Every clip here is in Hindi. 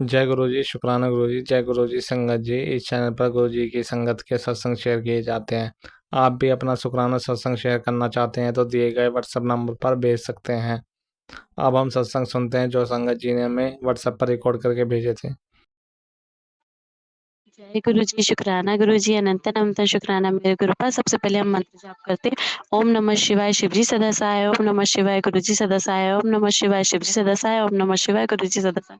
जय गुरु जी, शुक्राना गुरु जी। जय गुरु जी संगत जी। इस चैनल पर गुरु जी की संगत के सत्संग शेयर किए जाते हैं। आप भी अपना शुक्राना सत्संग शेयर करना चाहते हैं तो दिए गए व्हाट्सएप नंबर पर भेज सकते हैं। अब हम सत्संग सुनते हैं जो संगत जी ने हमें व्हाट्सएप पर रिकॉर्ड करके भेजे थे। जय गुरु जी, शुक्राना गुरु जी, अनंत अनंत शुक्राना मेरे गुरु पास। सबसे पहले हम मंत्र जाप करते हैं। ओम नमः शिवाय शिव जी सदा सहाय, ओम नमः शिवाय गुरु जी सदा सहाय, ओम नमः शिवाय शिव जी सदा सहाय, ओम नमः शिवाय गुरु जी सदा सहाय।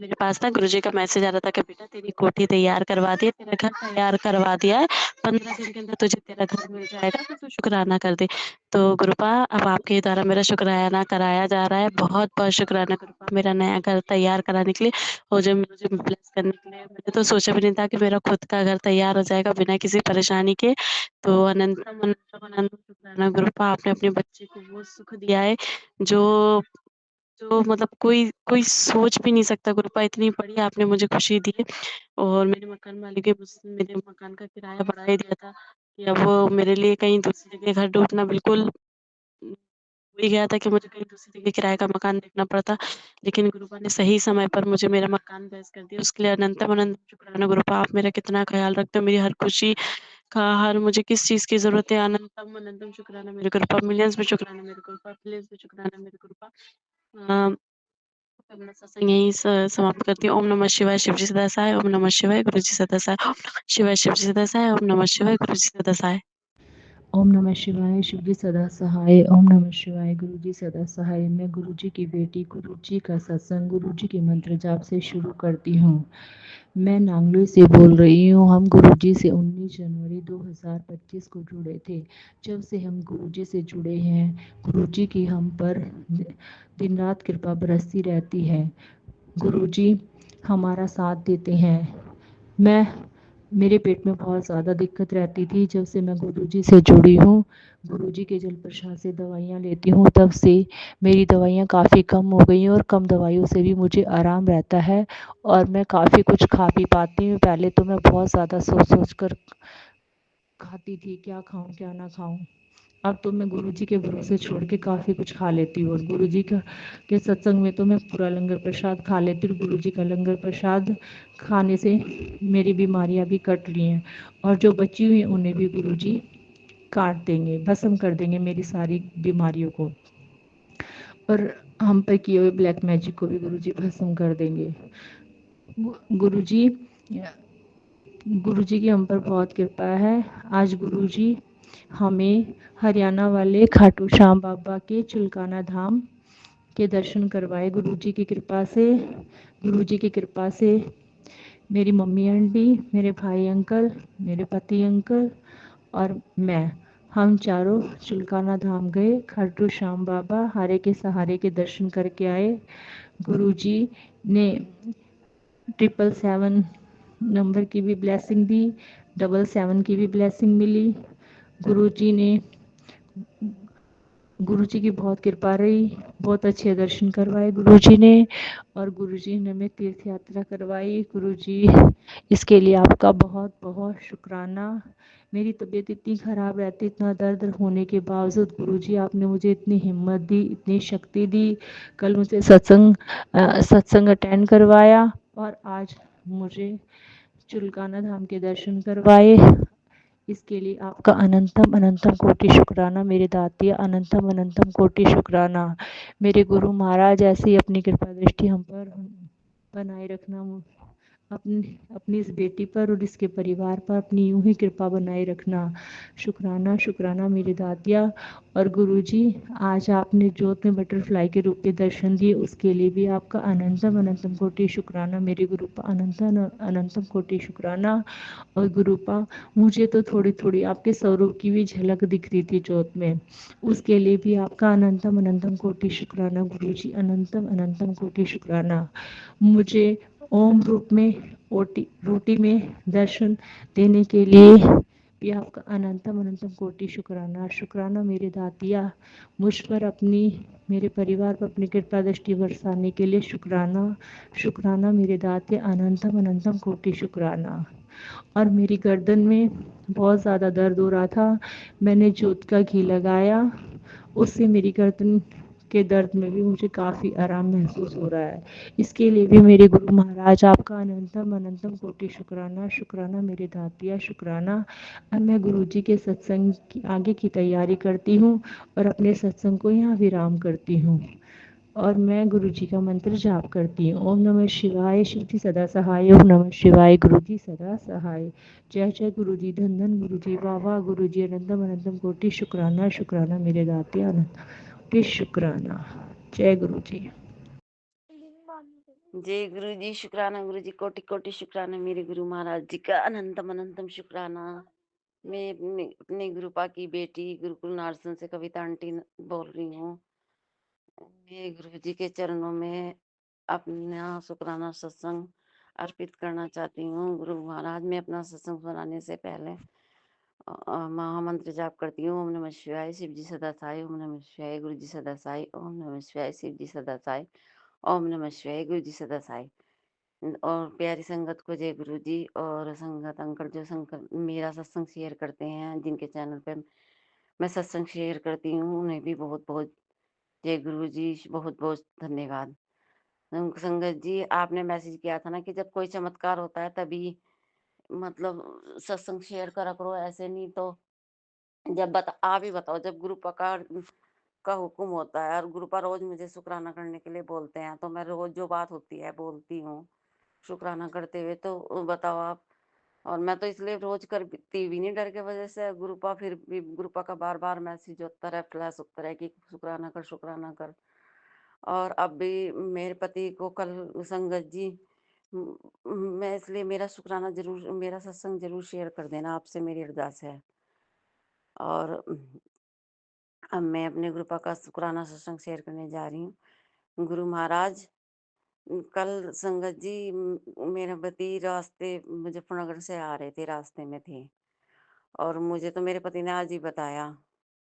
मेरे पास ना गुरु जी का मैसेज आ रहा था कि बेटा तेरी कोठी तैयार करवा दी है, तेरा घर तैयार करवा दिया है, 15 दिन के अंदर तुझे तेरा घर मिल जाएगा, तो तू शुक्राना कर दे। तो गुरुपा अब आपके द्वारा मेरा शुक्राना कराया जा रहा है। बहुत बहुत शुक्राना गुरुपा, मेरा नया घर तैयार कराने के लिए और जो मुझे ब्लेस करने के लिए। मैंने तो सोचा भी नहीं था कि मेरा खुद का घर तैयार हो जाएगा बिना किसी परेशानी के। तो अनंतम अनंतम अनंत शुक्राना गुरुपा, आपने अपने बच्चे को वो सुख दिया है जो जो मतलब कोई कोई सोच भी नहीं सकता गुरुपा। इतनी बड़ी आपने मुझे खुशी दी है। और मेरे मकान मालिक ने मुझसे मेरे मकान का किराया बढ़ा ही दिया था कि अब वो मेरे लिए कहीं दूसरी जगह घर ढूँढना बिल्कुल हो ही गया था कि मुझे कहीं दूसरी जगह किराए का मकान देखना पड़ता। लेकिन गुरुपा ने सही समय पर मुझे मेरा मकान ब्लेस कर दिया, उसके लिए अनंतम अनंत शुक्राना गुरुपा। आप मेरा कितना ख़्याल रखते हो, मेरी हर खुशी का, हर मुझे किस चीज़ की ज़रूरत है, अनंतम अनंतम शुक्राना मेरे गुरुपा। मिलियंस में शुक्राना मेरे गुरुपा, बिलियंस में शुक्राना मेरे गुरुपा। अ अपना सत्संग यहीं समाप्त करती हूँ। ओम नमः शिवाय शिव जी सदा सहाय, ओम नमः शिवाय गुरु जी सदा सहाय, ओम नमः शिवाय शिव जी सदा सहाय, ओम नमः शिवाय गुरु जी सदा सहाय। ओम नमः शिवाय शिव जी सदा सहाय, ओम नमः शिवाय गुरु जी सदा सहाय। मैं गुरु जी की बेटी गुरु जी का सत्संग गुरु जी के मंत्र जाप से शुरू करती हूँ। मैं नांगलोई से बोल रही हूँ। हम गुरु जी से 19 जनवरी 2025 को जुड़े थे। जब से हम गुरु जी से जुड़े हैं, गुरु जी की हम पर दिन रात कृपा बरसती रहती है। गुरु जी हमारा साथ देते हैं। मैं मेरे पेट में बहुत ज़्यादा दिक्कत रहती थी। जब से मैं गुरुजी से जुड़ी हूँ, गुरुजी के जल प्रसाद से दवाइयाँ लेती हूँ, तब से मेरी दवाइयाँ काफ़ी कम हो गई हैं और कम दवाइयों से भी मुझे आराम रहता है और मैं काफ़ी कुछ खा भी पाती हूँ। पहले तो मैं बहुत ज़्यादा सोच कर खाती थी, क्या खाऊँ क्या ना खाऊँ। अब तो मैं गुरुजी के भरोसे छोड़ के काफ़ी कुछ खा लेती हूँ और गुरुजी का के सत्संग में तो मैं पूरा लंगर प्रसाद खा लेती हूँ। गुरुजी का लंगर प्रसाद खाने से मेरी बीमारियाँ भी कट रही हैं और जो बची हुई हैं उन्हें भी गुरुजी काट देंगे, भस्म कर देंगे मेरी सारी बीमारियों को। और हम पर किए हुए ब्लैक मैजिक को भी गुरुजी भस्म कर देंगे। गुरुजी गुरुजी की हम पर बहुत कृपा है। आज गुरुजी हमें हरियाणा वाले खाटू श्याम बाबा के चुलकाना धाम के दर्शन करवाए। गुरुजी की कृपा से, गुरुजी की कृपा से मेरी मम्मी आंटी, मेरे भाई अंकल, मेरे पति अंकल और मैं, हम चारों चुलकाना धाम गए। खाटू श्याम बाबा हारे के सहारे के दर्शन करके आए। गुरुजी ने 777 नंबर की भी ब्लेसिंग दी, 777 की भी ब्लेसिंग मिली। गुरुजी ने गुरुजी की बहुत कृपा रही, बहुत अच्छे दर्शन करवाए गुरुजी ने और गुरुजी ने हमें तीर्थ यात्रा करवाई। गुरुजी, इसके लिए आपका बहुत बहुत शुक्राना। मेरी तबीयत इतनी ख़राब रहती, इतना दर्द होने के बावजूद गुरुजी आपने मुझे इतनी हिम्मत दी, इतनी शक्ति दी। कल मुझे सत्संग अटेंड करवाया और आज मुझे चुलकाना धाम के दर्शन करवाए। इसके लिए आपका अनंतम अनंतम कोटि शुक्राना मेरे दातिया, अनंतम अनंतम कोटि शुक्राना। मेरे गुरु महाराज ऐसे ही अपनी कृपा दृष्टि हम पर बनाए रखना, अपनी अपनी इस बेटी पर और इसके परिवार पर अपनी यूं ही कृपा बनाए रखना। शुक्राना शुक्राना मेरे दातिया। और गुरुजी, आज आपने ज्योत में बटरफ्लाई के रूप में दर्शन दिए, उसके लिए भी आपका अनंतम अनंतम कोटि शुक्राना मेरे गुरुपा, अनंतम अनंतम कोटि शुक्राना। और गुरुपा, मुझे तो थोड़ी थोड़ी आपके स्वरूप की भी झलक दिख रही थी ज्योत में, उसके लिए भी आपका अनंतम अनंतम कोटि शुक्राना गुरुजी, अनंतम अनंतम कोटि शुक्राना। मुझे ओम रूप में रोटी में दर्शन देने के लिए भी आपका अनंतम अनंतम कोटि शुक्राना। शुक्राना मेरे दातिया, मुझ पर अपनी, मेरे परिवार पर अपनी कृपा दृष्टि बरसाने के लिए शुक्राना। शुक्राना मेरे दातिया, अनंतम अनंतम कोटि शुक्राना। और मेरी गर्दन में बहुत ज़्यादा दर्द हो रहा था, मैंने जोत का घी लगाया, उससे मेरी गर्दन के दर्द में भी मुझे काफ़ी आराम महसूस हो रहा है। इसके लिए भी मेरे गुरु महाराज आपका अनंतम अनंतम कोटि शुक्राना, शुक्राना मेरे दातिया शुक्राना। अब मैं गुरुजी के सत्संग की आगे की तैयारी करती हूँ और अपने सत्संग को यहाँ विराम करती हूँ। और मैं गुरुजी का मंत्र जाप करती हूँ। ओम नमः शिवाय, शिव जी सदा सहाय। ओम नमः शिवाय, गुरुजी सदा सहाय। जय जय गुरुजी, धन धन गुरुजी, वाह वाह गुरुजी, अनंतम अनंतम कोटि शुक्राना, शुक्राना मेरे दाते, अनंत कोटि शुक्राना। जय गुरुजी। जय गुरु जी, शुक्राना गुरु जी, कोटि कोटि शुक्राना मेरे गुरु महाराज जी का, अनंतम अनंतम शुक्राना। मैं अपने गुरुपा की बेटी गुरुकुल नार्सन से कविता आंटी बोल रही हूँ। मैं गुरु जी के चरणों में अपना शुक्राना सत्संग अर्पित करना चाहती हूँ। गुरु महाराज, मैं अपना सत्संग सुनाने से पहले महामंत्र जाप करती हूँ। ओम नमः शिवाय, शिव जी सदा साई। ओम नमः शिवाय, गुरु जी सदा साई। ओम नमः शिवाय, शिव जी सदा साई। ओम नमः शिवाय, गुरु जी सदा साई। और प्यारी संगत को जय गुरु जी। और संगत अंकल जो संगत मेरा सत्संग शेयर करते हैं, जिनके चैनल पे मैं सत्संग शेयर करती हूँ, उन्हें भी बहुत बहुत जय गुरु जी, बहुत बहुत धन्यवाद। संगत जी, आपने मैसेज किया था ना कि जब कोई चमत्कार होता है तभी मतलब सत्संग शेयर करा करो, ऐसे नहीं तो जब आप ही बताओ, जब गुरु का हुक्म होता है और गुरुपा रोज मुझे शुक्राना करने के लिए बोलते हैं, तो मैं रोज जो बात होती है बोलती हूँ शुक्राना करते हुए। तो बताओ आप। और मैं तो इसलिए रोज करती भी नहीं, डर के वजह से गुरुपा, फिर भी गुरुपा का बार बार मैसेज होता रहे, फ्लैश होता रहे कि शुक्राना कर, शुक्राना कर। और अब भी मेरे पति को कल संगत जी, मैं इसलिए मेरा शुक्राना जरूर, मेरा सत्संग जरूर शेयर कर देना, आपसे मेरी अरदास है। और अब मैं अपने गुरुपा का शुक्राना सत्संग शेयर करने जा रही हूँ। गुरु महाराज, कल संगत जी मेरे पति रास्ते मुजफ्फरनगर से आ रहे थे, रास्ते में थे, और मुझे तो मेरे पति ने आज ही बताया।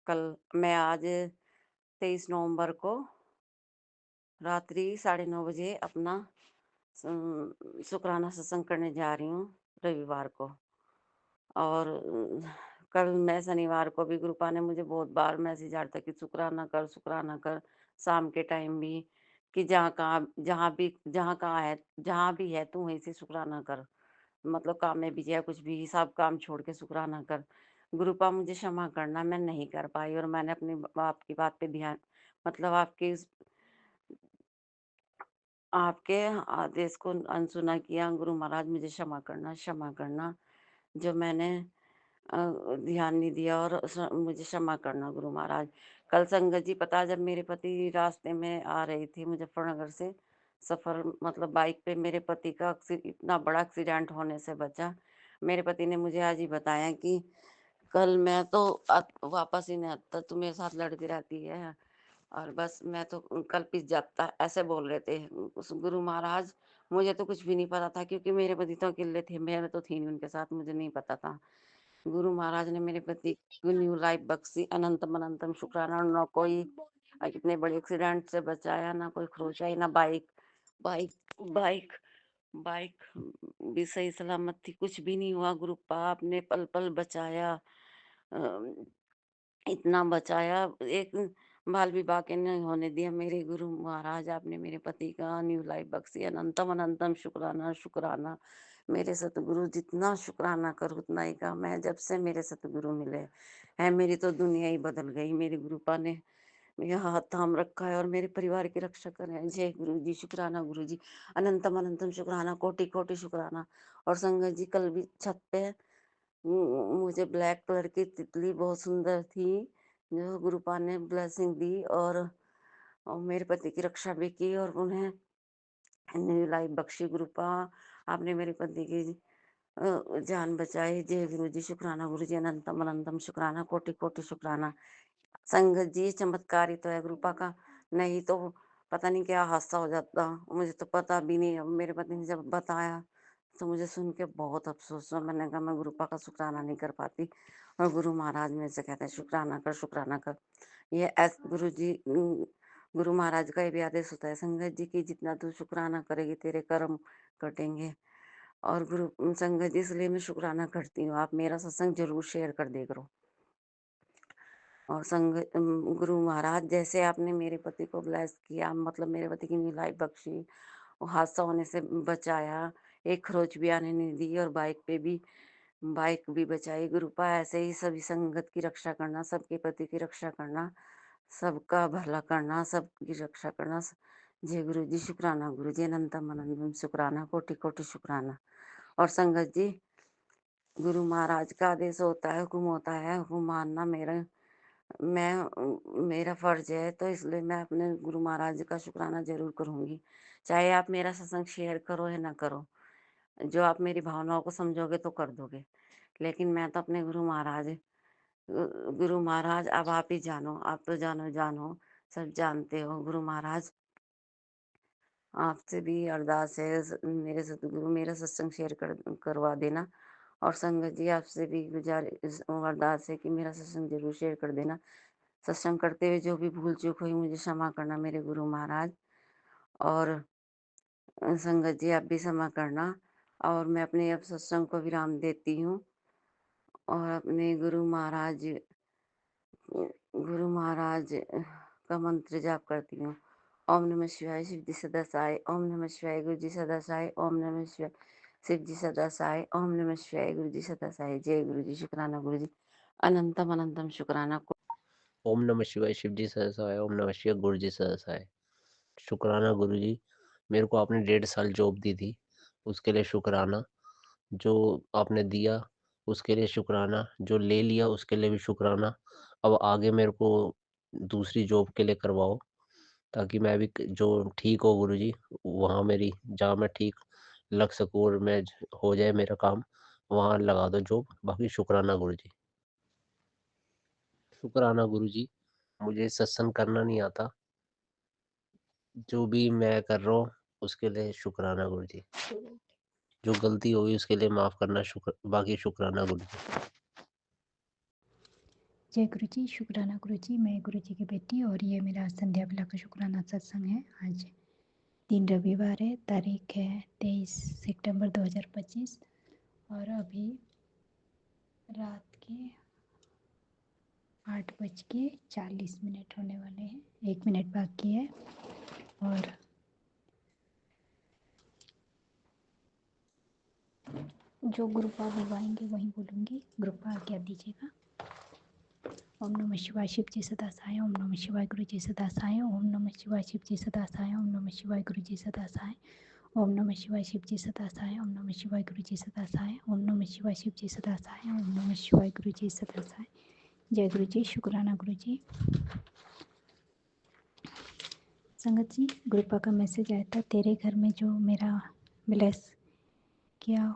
कल मैं आज 23 नवंबर को रात्रि 9:30 बजे अपना शुक्राना सत्संग करने जा रही हूँ, रविवार को। और कल मैं शनिवार को भी गुरुपा ने मुझे बहुत बार मैसेज आया था कि शुक्राना कर, शुक्राना कर, शाम के टाइम भी, कि जहाँ भी है तू वहीं से शुक्राना कर, मतलब काम में भी है, कुछ भी, सब काम छोड़ के शुक्राना कर। गुरुपा मुझे क्षमा करना, मैं नहीं कर पाई, और मैंने अपनी आपकी बात पे ध्यान, मतलब आपके आदेश को अनसुना किया। गुरु महाराज मुझे क्षमा करना, क्षमा करना, जो मैंने ध्यान नहीं दिया, और मुझे क्षमा करना गुरु महाराज। कल संगत जी, पता, जब मेरे पति रास्ते में आ रही थी मुजफ्फरनगर से, सफर मतलब बाइक पे, मेरे पति का इतना बड़ा एक्सीडेंट होने से बचा। मेरे पति ने मुझे आज ही बताया कि कल मैं तो वापस ही नहीं आता, तू मेरे साथ लड़ती रहती है, और बस मैं तो कल पिस जाता, ऐसे बोल रहे थे उस गुरु महाराज। मुझे तो कुछ भी नहीं पता था, क्योंकि मेरे पति तो अकेले थे, मैं तो थी नहीं उनके साथ, मुझे नहीं पता था। गुरु महाराज ने मेरे पति को न्यू लाइफ बख्शी, अनंतम अनंतम शुक्राना। न कोई इतने बड़े एक्सीडेंट से बचाया, ना कोई खरोचाई, ना बाइक बाइक बाइक बाइक भी सही सलामत थी, कुछ भी नहीं हुआ। गुरु पाप ने पल पल बचाया, इतना बचाया, एक बाल भी बाकी नहीं होने दिया। मेरे गुरु महाराज, आपने मेरे पति का न्यू लाइफ बख्शी, अनंतम अनंतम शुक्राना, शुक्राना मेरे सतगुरु। जितना शुक्राना करूँ उतना ही कम है। जब से मेरे सतगुरु मिले हैं, मेरी तो दुनिया ही बदल गई। मेरे गुरुपा ने मेरा हाथ थाम रखा है और मेरे परिवार की रक्षा कर रहे हैं। जय गुरु जी, शुक्राना गुरु जी, अनंतम अनंतम शुक्राना, कोटि कोटि शुक्राना। और संगत जी, कल भी छत पे मुझे ब्लैक कलर की तितली बहुत सुंदर थी, जो गुरुपा ने ब्लेसिंग दी, और मेरे पति की रक्षा भी की, और उन्हें न्यू लाइफ बख्शी। गुरुपा, आपने मेरे पति की जान बचाई। जय गुरु जी, शुक्राना गुरु जी, अनंतम अनंतम शुक्राना, कोटि कोटि शुक्राना। संगत जी, चमत्कार ही तो है गुरुपा का, नहीं तो पता नहीं क्या हादसा हो जाता, मुझे तो पता भी नहीं। अब मेरे पति ने जब बताया तो मुझे सुन के बहुत अफसोस हुआ। मैंने कहा मैं गुरुपा का शुक्राना नहीं कर पाती, और गुरु महाराज मेरे से कहते हैं शुक्राना कर, शुक्राना कर। ये गुरु जी, गुरु महाराज का ये भी आदेश होता है संगत जी की, जितना तू शुक्राना करेगी तेरे कर्म कटेंगे। और गुरु संगत जी, इसलिए मैं शुक्राना करती हूँ। आप मेरा सत्संग जरूर शेयर कर दे करो। और गुरु महाराज, जैसे आपने मेरे पति को ब्लेस किया, मतलब मेरे पति की न्यू लाइफ बख्शी, वो हादसा होने से बचाया, एक खरोच भी आने नहीं दी, और बाइक भी बचाई। गुरुपा ऐसे ही सभी संगत की रक्षा करना, सबके पति की रक्षा करना, सबका भला करना, सबकी रक्षा करना। जय गुरु जी, शुक्राना गुरु जी, अनंतम अनंतम शुक्राना, कोटि कोटि शुक्राना। और संगत जी, गुरु महाराज का आदेश होता है, हुक्म होता है, हुक्म मानना मेरा फर्ज है, तो इसलिए मैं अपने गुरु महाराज का शुक्राना जरूर करूंगी। चाहे आप मेरा सत्संग शेयर करो या ना करो, जो आप मेरी भावनाओं को समझोगे तो कर दोगे, लेकिन मैं तो अपने गुरु महाराज, अब आप ही जानो, आप तो जानो, सब जानते हो। गुरु महाराज, आपसे भी अरदास है, मेरे सतगुरु मेरा सत्संग शेयर करवा देना। और संगत जी, आपसे भी अरदास है कि मेरा सत्संग जरूर शेयर कर देना। सत्संग करते हुए जो भी भूल चूक हुई, मुझे क्षमा करना मेरे गुरु महाराज। और संगत जी, आप भी क्षमा करना। और मैं अपने अब सत्संग को विराम देती हूँ, और अपने गुरु महाराज का मंत्र जाप करती हूँ। ओम नमः शिवाय, शिव जी सदा सहाय। ओम नमः शिवाय, गुरु जी सदा सहाय। ओम नमः शिवाय, शिव जी सदा सहाय। ओम नमः शिवाय, गुरु जी सदा सहाय। जय गुरु जी, शुक्राना गुरु जी, अनंतम अनंतम शुक्राना। ओम नमः शिवाय, शिव जी सहाय। ओम नमः शिवाय, गुरु जी सहाय। शुक्राना गुरु जी, मेरे को आपने 1.5 साल जॉब दी थी, उसके लिए शुक्राना। जो आपने दिया उसके लिए शुक्राना, जो ले लिया उसके लिए भी शुक्राना। अब आगे मेरे को दूसरी जॉब के लिए करवाओ, ताकि मैं भी जो ठीक हो गुरु जी, वहाँ मेरी जहाँ मैं ठीक लग सकूँ और मैं हो जाए मेरा काम, वहाँ लगा दो जॉब। बाकी शुक्राना गुरु जी, शुक्राना गुरु जी। मुझे सत्संग करना नहीं आता, जो भी मैं कर रहा हूँ उसके लिए शुक्राना गुरु जी। जो गलती होगी उसके लिए माफ़ करना, बाकी शुक्राना गुरु जी। जय गुरु जी, शुक्राना गुरु जी। मैं गुरु जी की बेटी, और ये मेरा संध्या बेला का शुक्राना सत्संग है। आज दिन रविवार है, तारीख है 23 सितंबर 2025, और अभी रात के 8:40 होने वाले हैं, 1 मिनट बाकी है। और जो गुरुपा बुलवाएंगे वहीं बोलूँगी, गुरुपा आज्ञा दीजिएगा। ओम नमः शिवाय, शिव जी सदा सहाय। ओम नमः शिवाय, गुरु जी सदा सहाय। ओम नमः शिवाय, शिव जी सदा सहाय। ओम नमः शिवाय, गुरु जी सदा सहाय। ओम नमः शिवाय, शिव जी सदा सहाय। ओम नमः शिवाय, गुरु जी सदा सहाय। ओम नमः शिवाय, शिव जी सदा सहाय। ओम नमः शिवाय, गुरु जी सदा सहाय। जय गुरु जी, शुक्राना गुरु जी। संगत जी, गुरुपा का मैसेज आया था, तेरे घर में जो मेरा ब्लेस किया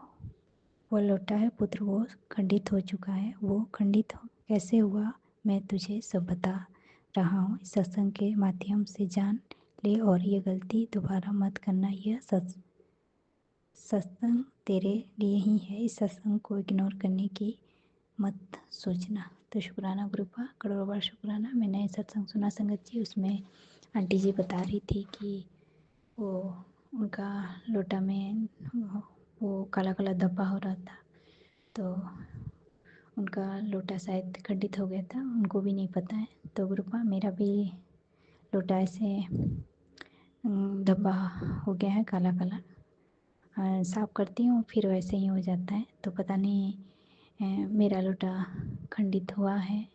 वो लौटा है पुत्र, वो खंडित हो चुका है। वो खंडित कैसे हुआ मैं तुझे सब बता रहा हूँ। इस सत्संग के माध्यम से जान ले, और ये गलती दोबारा मत करना। यह सत्संग तेरे लिए ही है, इस सत्संग को इग्नोर करने की मत सोचना। तो शुक्राना गुरुपा, करोड़ों बार शुक्राना। मैंने सत्संग सुना संगत जी, उसमें आंटी जी बता रही थी कि वो उनका लोटा में वो काला काला धब्बा हो रहा था, तो उनका लोटा शायद खंडित हो गया था, उनको भी नहीं पता है। तो गुरुपा, मेरा भी लोटा ऐसे धब्बा हो गया है, काला काला। साफ़ करती हूँ फिर वैसे ही हो जाता है, तो पता नहीं मेरा लोटा खंडित हुआ है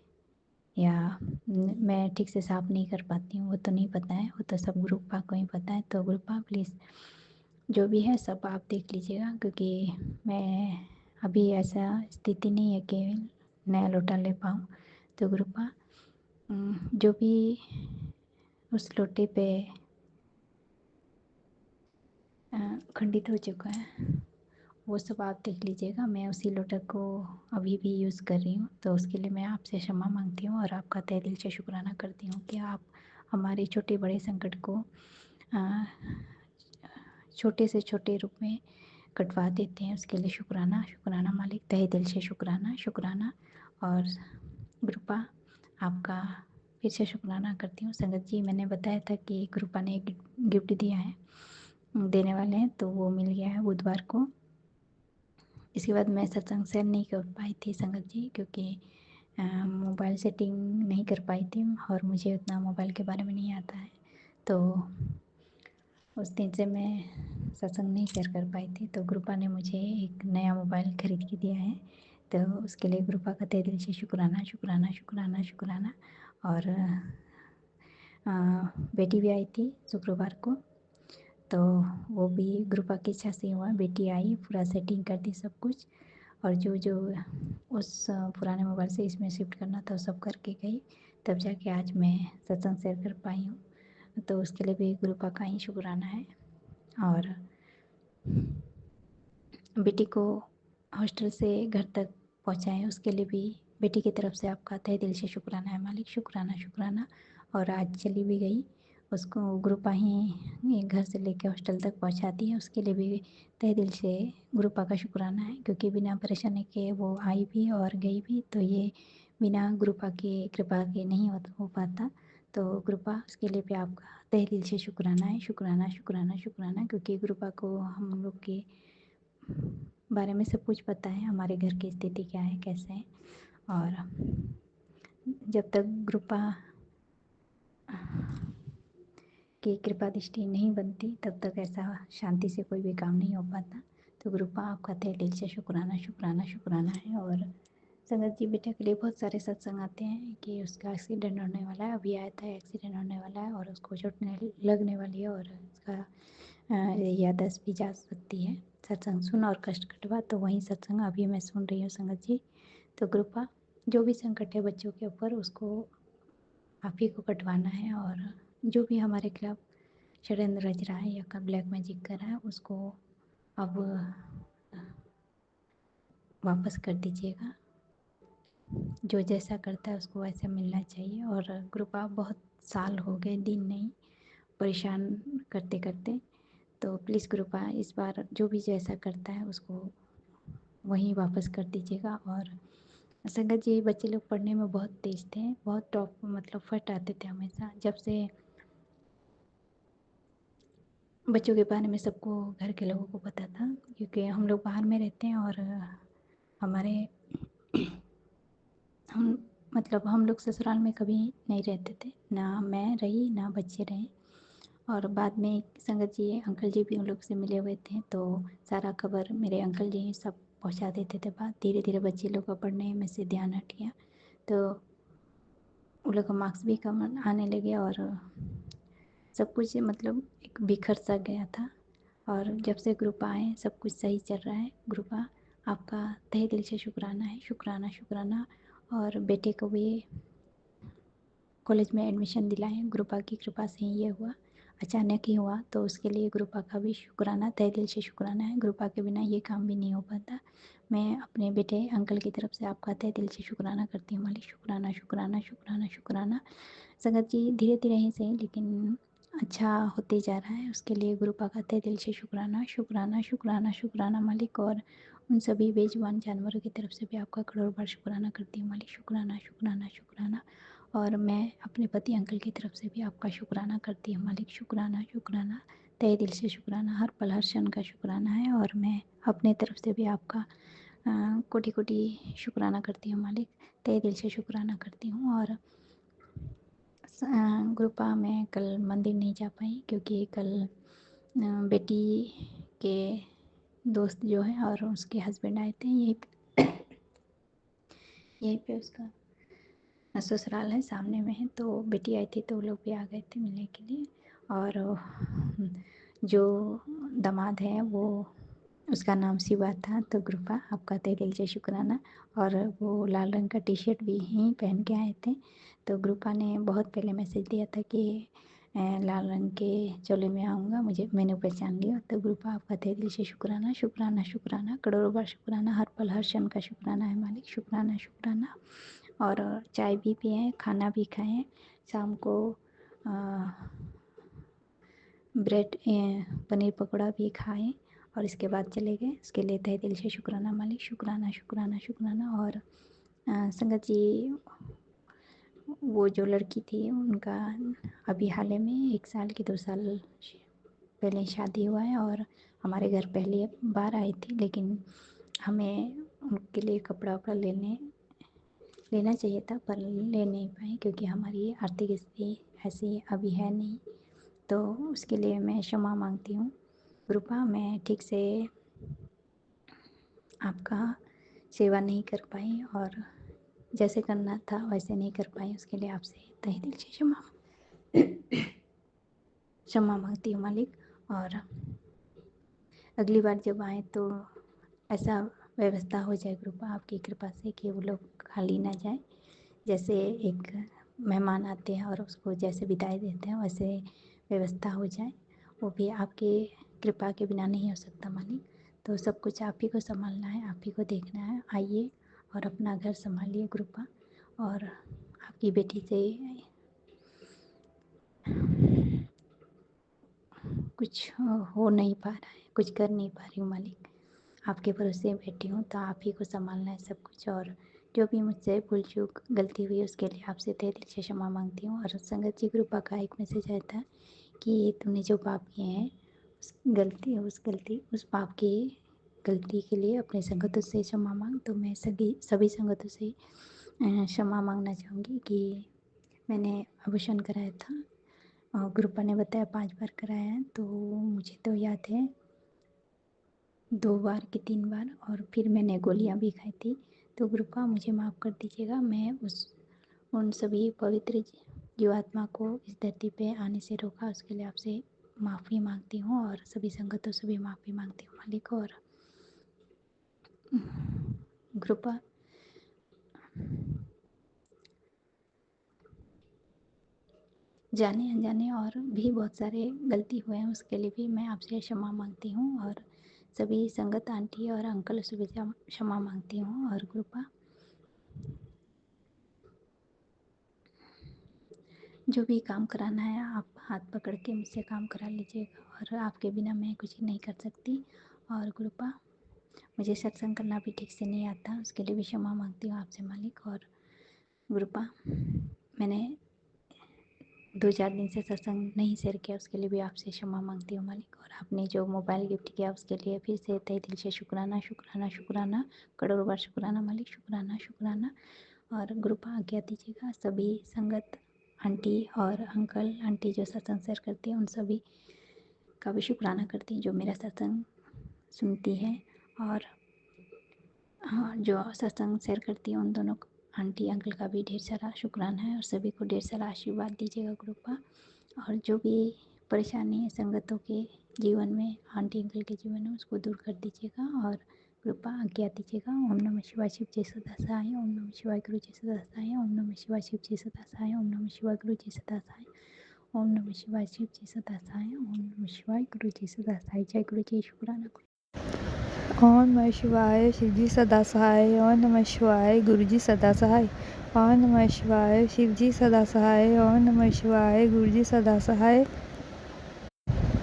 या मैं ठीक से साफ़ नहीं कर पाती हूँ, वो तो नहीं पता है, वो तो सब गुरुपा को ही पता है। तो गुरुपा प्लीज़ जो भी है सब आप देख लीजिएगा, क्योंकि मैं अभी ऐसा स्थिति नहीं है कि नया लोटा ले पाऊँ। तो गुरुपा जो भी उस लोटे पे खंडित हो चुका है वो सब आप देख लीजिएगा। मैं उसी लोटा को अभी भी यूज़ कर रही हूँ, तो उसके लिए मैं आपसे क्षमा मांगती हूँ और आपका तहे दिल से शुक्राना करती हूँ कि आप हमारे छोटे बड़े संकट को छोटे से छोटे रूप में कटवा देते हैं। उसके लिए शुक्राना, शुक्राना मालिक, तहे दिल से शुक्राना, शुक्राना। और गुरुपा आपका फिर से शुक्राना करती हूँ। संगत जी, मैंने बताया था कि गुरुपा ने एक गिफ्ट दिया है, देने वाले हैं, तो वो मिल गया है बुधवार को। इसके बाद मैं सत्संग शेयर नहीं कर पाई थी संगत जी, क्योंकि मोबाइल सेटिंग नहीं कर पाई थी और मुझे उतना मोबाइल के बारे में नहीं आता है, तो उस दिन से मैं सत्संग नहीं शेयर कर पाई थी। तो गुरुपा ने मुझे एक नया मोबाइल खरीद के दिया है, तो उसके लिए गुरुपा का तहे दिल से शुक्राना शुक्राना शुक्राना शुक्राना। और बेटी भी आई थी शुक्रवार को, तो वो भी गुरुपा की इच्छा से हुआ। बेटी आई, पूरा सेटिंग कर दी सब कुछ, और जो जो उस पुराने मोबाइल से इसमें शिफ्ट करना था वो सब करके गई, तब जाके आज मैं सत्संग शेयर कर पाई हूँ। तो उसके लिए भी गुरुपा का ही शुक्राना है। और बेटी को हॉस्टल से घर तक पहुँचाएँ, उसके लिए भी बेटी की तरफ से आपका तहे दिल से शुक्राना है मालिक, शुक्राना शुक्राना। और आज चली भी गई, उसको गुरुपा ही घर से लेकर हॉस्टल तक पहुँचाती है, उसके लिए भी तहे दिल से गुरुपा का शुक्राना है, क्योंकि बिना परेशानी के वो आई भी और गई भी, तो ये बिना गुरुपा की कृपा के नहीं हो पाता। तो गुरुपा, उसके लिए भी आपका तहे दिल से शुक्राना है, शुक्राना शुक्राना शुक्राना, क्योंकि गुरुपा को हम लोग के बारे में सब कुछ पता है, हमारे घर की स्थिति क्या है, कैसे है। और जब तक गुरुपा की कृपा दृष्टि नहीं बनती, तब तक ऐसा शांति से कोई भी काम नहीं हो पाता। तो गुरुपा, आपका तहे दिल से शुक्राना शुक्राना शुक्राना है। और संगत जी, बेटा के लिए बहुत सारे सत्संग आते हैं कि उसका एक्सीडेंट होने वाला है, अभी आया था एक्सीडेंट होने वाला है और उसको चोट लगने वाली है, और उसका याददाश्त भी जा सकती है। सत्संग सुन और कष्ट कटवा, तो वही सत्संग अभी मैं सुन रही हूँ संगत जी। तो कृपा, जो भी संकट है बच्चों के ऊपर, उसको आप ही को कटवाना है, और जो भी हमारे खिलाफ षड्यंत्र रच रहा है या ब्लैक मैजिक कर रहा है, उसको अब वापस कर दीजिएगा। जो जैसा करता है उसको वैसा मिलना चाहिए। और कृपा, बहुत साल हो गए, दिन नहीं, परेशान करते करते, तो प्लीज़ कृपा इस बार जो भी जैसा करता है उसको वहीं वापस कर दीजिएगा। और संगत जी, बच्चे लोग पढ़ने में बहुत तेज थे, बहुत टॉप मतलब फर्स्ट आते थे हमेशा। जब से बच्चों के बारे में सबको, घर के लोगों को पता था, क्योंकि हम लोग बाहर में रहते हैं, और हमारे हम मतलब हम लोग ससुराल में कभी नहीं रहते थे, ना मैं रही ना बच्चे रहे। और बाद में संगत जी, अंकल जी भी उन लोग से मिले हुए थे, तो सारा खबर मेरे अंकल जी सब पहुंचा देते थे। बात धीरे धीरे बच्चे लोग का पढ़ने में से ध्यान हट गया, तो उन लोग का मार्क्स भी कम आने लगे, और सब कुछ मतलब एक बिखर सा गया था। और जब से ग्रुप आए, सब कुछ सही चल रहा है। ग्रुपा, आपका तहे दिल से शुक्राना है, शुक्राना शुक्राना। और बेटे को भी कॉलेज में एडमिशन दिलाएं, गुरुपा की कृपा से ही ये हुआ, अचानक ही हुआ, तो उसके लिए गुरुपा का भी शुक्राना, तहे दिल से शुक्राना है। गुरुपा के बिना ये काम भी नहीं हो पाता। मैं अपने बेटे अंकल की तरफ से आपका तहे दिल से शुक्राना करती हूँ मालिक, शुक्राना शुक्राना शुक्राना शुक्राना। संगत जी, धीरे धीरे ही सही, लेकिन अच्छा होते जा रहा है, उसके लिए गुरुपा का तहे दिल से शुक्राना शुक्राना शुक्राना शुक्राना मालिक। और उन सभी बेजुबान जानवरों की तरफ से भी आपका करोड़ बार शुक्राना करती हूँ मालिक, शुक्राना शुक्राना शुक्राना। और मैं अपने पति अंकल की तरफ से भी आपका शुक्राना करती हूँ मालिक, शुक्राना शुक्राना, तहे दिल से शुक्राना, हर पल हर क्षण का शुक्राना है। और मैं अपने तरफ से भी आपका कोटि कोटि शुक्राना करती हूँ मालिक, तहे दिल से शुक्राना करती हूँ। और गुरुपा, मैं कल मंदिर नहीं जा पाई, क्योंकि कल बेटी के दोस्त जो है और उसके हस्बैंड आए थे, यहीं पे उसका ससुराल है, सामने में है, तो बेटी आई थी तो वो लोग भी आ गए थे मिलने के लिए। और जो दामाद है वो, उसका नाम शिवा था। तो कृपा, आपका तहे दिल से शुक्राना। और वो लाल रंग का टी शर्ट भी ही पहन के आए थे, तो ग्रुपा ने बहुत पहले मैसेज दिया था कि लाल रंग के चोले में आऊँगा, मैंने पहचान लिया। तो ग्रुपा, आपका तहे दिल से शुक्राना शुक्राना शुक्राना, करोड़ों बार शुक्राना, हर पल हर क्षण का शुक्राना है मालिक, शुक्राना शुक्राना। और चाय भी पिए, खाना भी खाएं, शाम को ब्रेड पनीर पकौड़ा भी खाएं, और इसके बाद चले गए। उसके लिए तहे दिल से शुक्राना मालिक, शुक्राना शुक्राना शुक्राना। और संगत जी, वो जो लड़की थी उनका अभी हाल ही में 1 साल की 2 साल पहले शादी हुआ है, और हमारे घर पहली बार आई थी, लेकिन हमें उनके लिए कपड़ा वपड़ा लेने लेना चाहिए था पर ले नहीं पाए क्योंकि हमारी आर्थिक स्थिति ऐसी अभी है नहीं, तो उसके लिए मैं क्षमा मांगती हूँ। कृपा मैं ठीक से आपका सेवा नहीं कर पाई और जैसे करना था वैसे नहीं कर पाई, उसके लिए आपसे तहे दिल से क्षमा मांगती हूँ मालिक। और अगली बार जब आए तो ऐसा व्यवस्था हो जाए कृपा आपकी कृपा से कि वो लोग खाली ना जाए। जैसे एक मेहमान आते हैं और उसको जैसे विदाई देते हैं वैसे व्यवस्था हो जाए, वो भी आपके कृपा के बिना नहीं हो सकता मालिक। तो सब कुछ आप ही को संभालना है, आप ही को देखना है। आइए और अपना घर संभालिए कृपा। और आपकी बेटी से कुछ हो नहीं पा रहा है, कुछ कर नहीं पा रही हूँ मालिक। आपके भरोसे बैठी हूँ, तो आप ही को संभालना है सब कुछ। और जो भी मुझसे भूल चूक गलती हुई उसके लिए आपसे तहे दिल से क्षमा मांगती हूँ। और संगत जी कृपा का एक मैसेज आया था कि तुमने जो पाप किए हैं उस पाप की गलती के लिए अपने संगतों से क्षमा मांग। तो मैं सभी संगतों से क्षमा मांगना चाहूँगी कि मैंने आभूषण कराया था और गुरुपा ने बताया 5 बार कराया है, तो मुझे तो याद है 2 बार कि 3 बार, और फिर मैंने गोलियां भी खाई थी। तो गुरुपा मुझे माफ़ कर दीजिएगा। मैं उन सभी पवित्र जीवात्मा को इस धरती पे आने से रोका, उसके लिए आपसे माफ़ी मांगती हूँ और सभी संगतों से भी माफ़ी मांगती हूँ मालिक। और कृपा जाने अनजाने और भी बहुत सारे गलती हुए हैं, उसके लिए भी मैं आपसे क्षमा मांगती हूँ। और सभी संगत आंटी और अंकल से भी क्षमा मांगती हूँ। और कृपा जो भी काम कराना है आप हाथ पकड़ के मुझसे काम करा लीजिएगा, और आपके बिना मैं कुछ नहीं कर सकती। और कृपा मुझे सत्संग करना भी ठीक से नहीं आता, उसके लिए भी क्षमा मांगती हूँ आपसे मालिक। और कृपा मैंने 2-4 दिन से सत्संग नहीं शेयर किया, उसके लिए भी आपसे क्षमा मांगती हूँ मालिक। और आपने जो मोबाइल गिफ्ट किया उसके लिए फिर से तहे दिल से शुक्राना शुक्राना शुक्राना, करोड़ों बार शुक्राना मालिक, शुक्राना शुक्राना। और कृपा आज्ञा दीजिएगा सभी संगत आंटी और अंकल आंटी जो सत्संग शेयर करती हैं उन सभी का भी शुक्राना करती हैं जो मेरा सत्संग सुनती है। और हाँ, जो सत्संग शेयर करती है उन दोनों आंटी अंकल का भी ढेर सारा शुक्राना है, और सभी को ढेर सारा आशीर्वाद दीजिएगा कृपा। और जो भी परेशानी है संगतों के जीवन में, आंटी अंकल के जीवन में, उसको दूर कर दीजिएगा। और कृपा आज्ञा दीजिएगा। ओम नमः शिवाय शिव जी सदा सहाय, ओम नमः शिवाय गुरु जी सदा सहाय, ओम नमः शिवाय शिव जी सदा सहाय, ओम नमः शिवाय गुरु जी सदा सहाय, ओम नमः शिवाय शिव जी सदा सहाय, ओम नमः शिवाय गुरु जी सदा सहाय। जय गुरु जी, शुक्राना। ओम नमः शिवाय शिव जी सदा सहाय, ओम नमः शिवाय गुरु जी सदा सहाय, ओम नमः शिवाय शिव जी सदा सहाय, ओम नमः शिवाय गुरु जी सदा सहाय।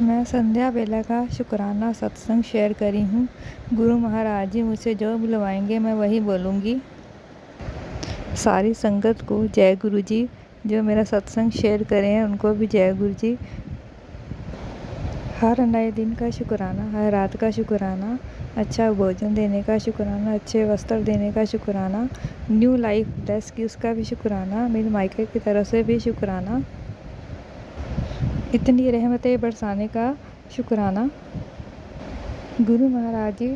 मैं संध्या बेला का शुक्राना सत्संग शेयर करी हूँ। गुरु महाराज जी मुझसे जो बुलवाएंगे मैं वही बोलूँगी। सारी संगत को जय गुरु जी। जो मेरा सत्संग शेयर करे हैं उनको भी जय गुरु जी। हर नए दिन का शुक्राना, हर रात का शुक्राना, अच्छा भोजन देने का शुक्राना, अच्छे वस्त्र देने का शुक्राना, न्यू लाइफ ब्लेस की उसका भी शुक्राना, मेरे मायके की तरफ से भी शुक्राना, इतनी रहमतें बरसाने का शुक्राना। गुरु महाराज जी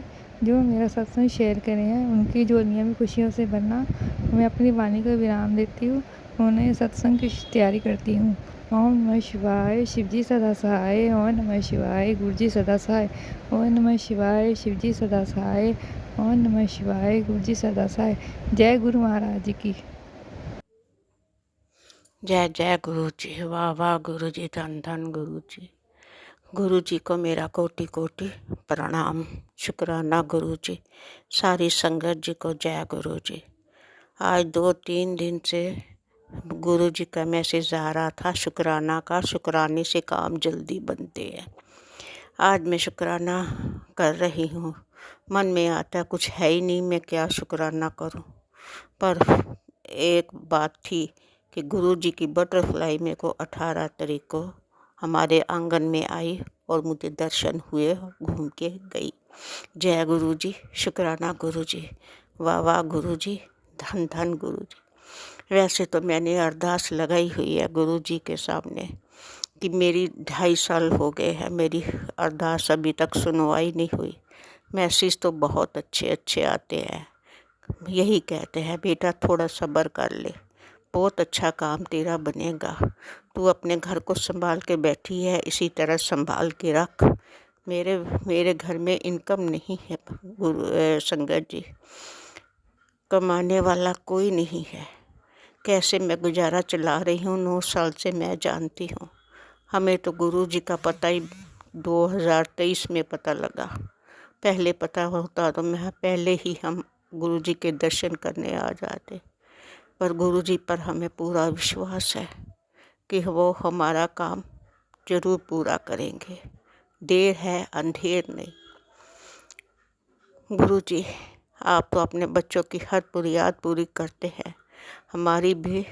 जो मेरा सत्संग शेयर करे हैं उनकी जो नियमित खुशियों से भरना, मैं अपनी वाणी को विराम देती हूँ, उन्हें सत्संग की तैयारी करती हूँ। ओम नमः शिवाय शिव जी सदा सहाय, ओम नमः शिवाय गुरु जी सदा सहाय, ओम नमः शिवाय शिव जी सदा सहाय, ओम नमः शिवाय गुरु जी सदा सहाय। जय गुरु महाराज जी की। जय जय गुरु जी, वाह वाह गुरु जी, धन धन गुरु जी। गुरु जी को मेरा कोटि कोटि प्रणाम, शुक्राना गुरु जी। सारी संगत जी को जय गुरु जी। आज 2-3 दिन से गुरु जी का मैसेज आ रहा था शुक्राना का, शुक्राने से काम जल्दी बनते हैं। आज मैं शुक्राना कर रही हूँ। मन में आता कुछ है ही नहीं, मैं क्या शुक्राना करूँ। पर एक बात थी कि गुरु जी की बटरफ्लाई मेरे को 18 तारीख को हमारे आंगन में आई और मुझे दर्शन हुए, घूम के गई। जय गुरु जी, शुक्राना गुरु जी, वाह वाह गुरु जी, धन धन गुरु जी। वैसे तो मैंने अरदास लगाई हुई है गुरु जी के सामने कि मेरी 2.5 साल हो गए हैं, मेरी अरदास अभी तक सुनवाई नहीं हुई। मैसेज तो बहुत अच्छे अच्छे आते हैं, यही कहते हैं बेटा थोड़ा सब्र कर ले, बहुत अच्छा काम तेरा बनेगा, तू अपने घर को संभाल के बैठी है, इसी तरह संभाल के रख। मेरे घर में इनकम नहीं है संगत जी, कमाने वाला कोई नहीं है। कैसे मैं गुजारा चला रही हूँ 9 साल से मैं जानती हूँ। हमें तो गुरु जी का पता ही 2023 में पता लगा। पहले पता होता तो मैं पहले ही हम गुरु जी के दर्शन करने आ जाते। पर गुरु जी पर हमें पूरा विश्वास है कि वो हमारा काम जरूर पूरा करेंगे। देर है अंधेर नहीं। गुरु जी आप तो अपने बच्चों की हर मुराद पूरी करते हैं, हमारी भी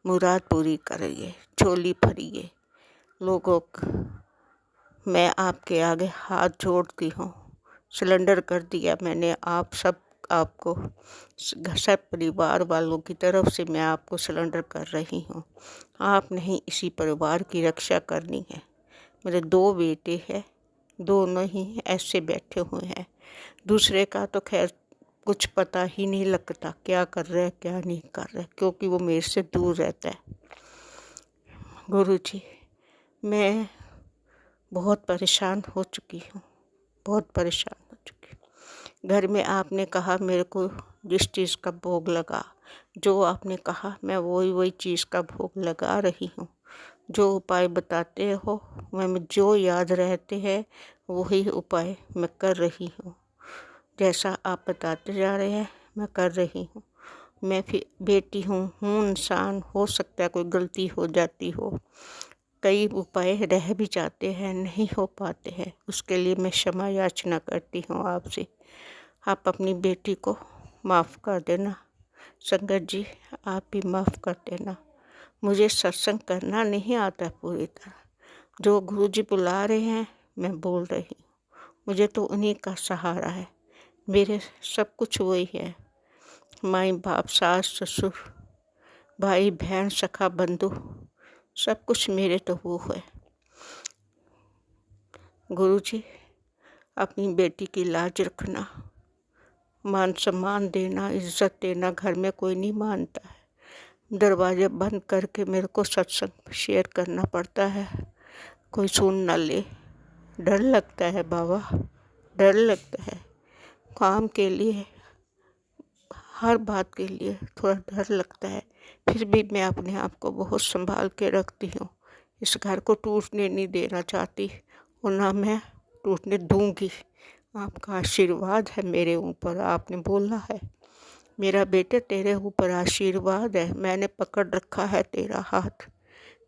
मुराद पूरी करिए, झोली भरिए। मैं आपके आगे हाथ जोड़ती हूँ। सिलेंडर कर दिया मैंने, आपको सब परिवार वालों की तरफ से मैं आपको सिलेंडर कर रही हूँ। आप नहीं इसी परिवार की रक्षा करनी है। मेरे 2 बेटे हैं, दोनों ही ऐसे बैठे हुए हैं। दूसरे का तो खैर कुछ पता ही नहीं लगता क्या कर रहे हैं क्या नहीं कर रहे, क्योंकि वो मेरे से दूर रहता है। गुरु जी मैं बहुत परेशान हो चुकी हूँ, बहुत परेशान हो चुकी हूँ। घर में आपने कहा मेरे को जिस चीज़ का भोग लगा, जो आपने कहा मैं वही चीज़ का भोग लगा रही हूँ। जो उपाय बताते हो मैं जो याद रहते हैं वही उपाय मैं कर रही हूँ। जैसा आप बताते जा रहे हैं मैं कर रही हूँ। मैं फिर बेटी हूँ इंसान, हो सकता है कोई गलती हो जाती हो, कई उपाय रह भी जाते हैं, नहीं हो पाते हैं, उसके लिए मैं क्षमा याचना करती हूँ आपसे। आप अपनी बेटी को माफ़ कर देना। संगत जी आप भी माफ़ कर देना। मुझे सत्संग करना नहीं आता पूरी तरह, जो गुरु जी बुला रहे हैं मैं बोल रही हूँ। मुझे तो उन्हीं का सहारा है, मेरे सब कुछ वही है। माई बाप सास ससुर भाई बहन सखा बंधु सब कुछ मेरे तो वो है। गुरु जी अपनी बेटी की लाज रखना, मान सम्मान देना, इज्जत देना। घर में कोई नहीं मानता है, दरवाजे बंद करके मेरे को सत्संग शेयर करना पड़ता है, कोई सुन ना ले। डर लगता है बाबा, डर लगता है। काम के लिए हर बात के लिए थोड़ा डर लगता है, फिर भी मैं अपने आप को बहुत संभाल के रखती हूँ। इस घर को टूटने नहीं देना चाहती और ना मैं टूटने दूंगी। आपका आशीर्वाद है मेरे ऊपर, आपने बोला है मेरा बेटे तेरे ऊपर आशीर्वाद है, मैंने पकड़ रखा है तेरा हाथ,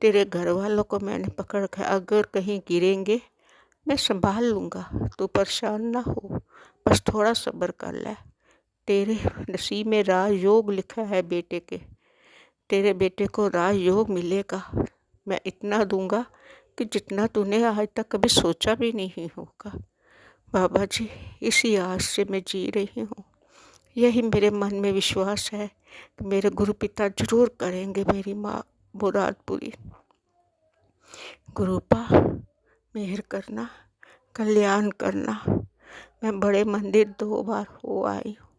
तेरे घर वालों को मैंने पकड़ रखा है। अगर कहीं गिरेंगे मैं संभाल लूँगा, तू परेशान ना हो, बस थोड़ा सब्र कर ले। तेरे नसीब में राजयोग लिखा है बेटे के, तेरे बेटे को राजयोग मिलेगा। मैं इतना दूंगा कि जितना तूने आज तक कभी सोचा भी नहीं होगा। बाबा जी इसी आस से मैं जी रही हूँ, यही मेरे मन में विश्वास है कि मेरे गुरु पिता जरूर करेंगे मेरी माँ मुराद पूरी। गुरुपा मेहर करना, कल्याण करना। मैं बड़े मंदिर 2 बार हो आई हूँ,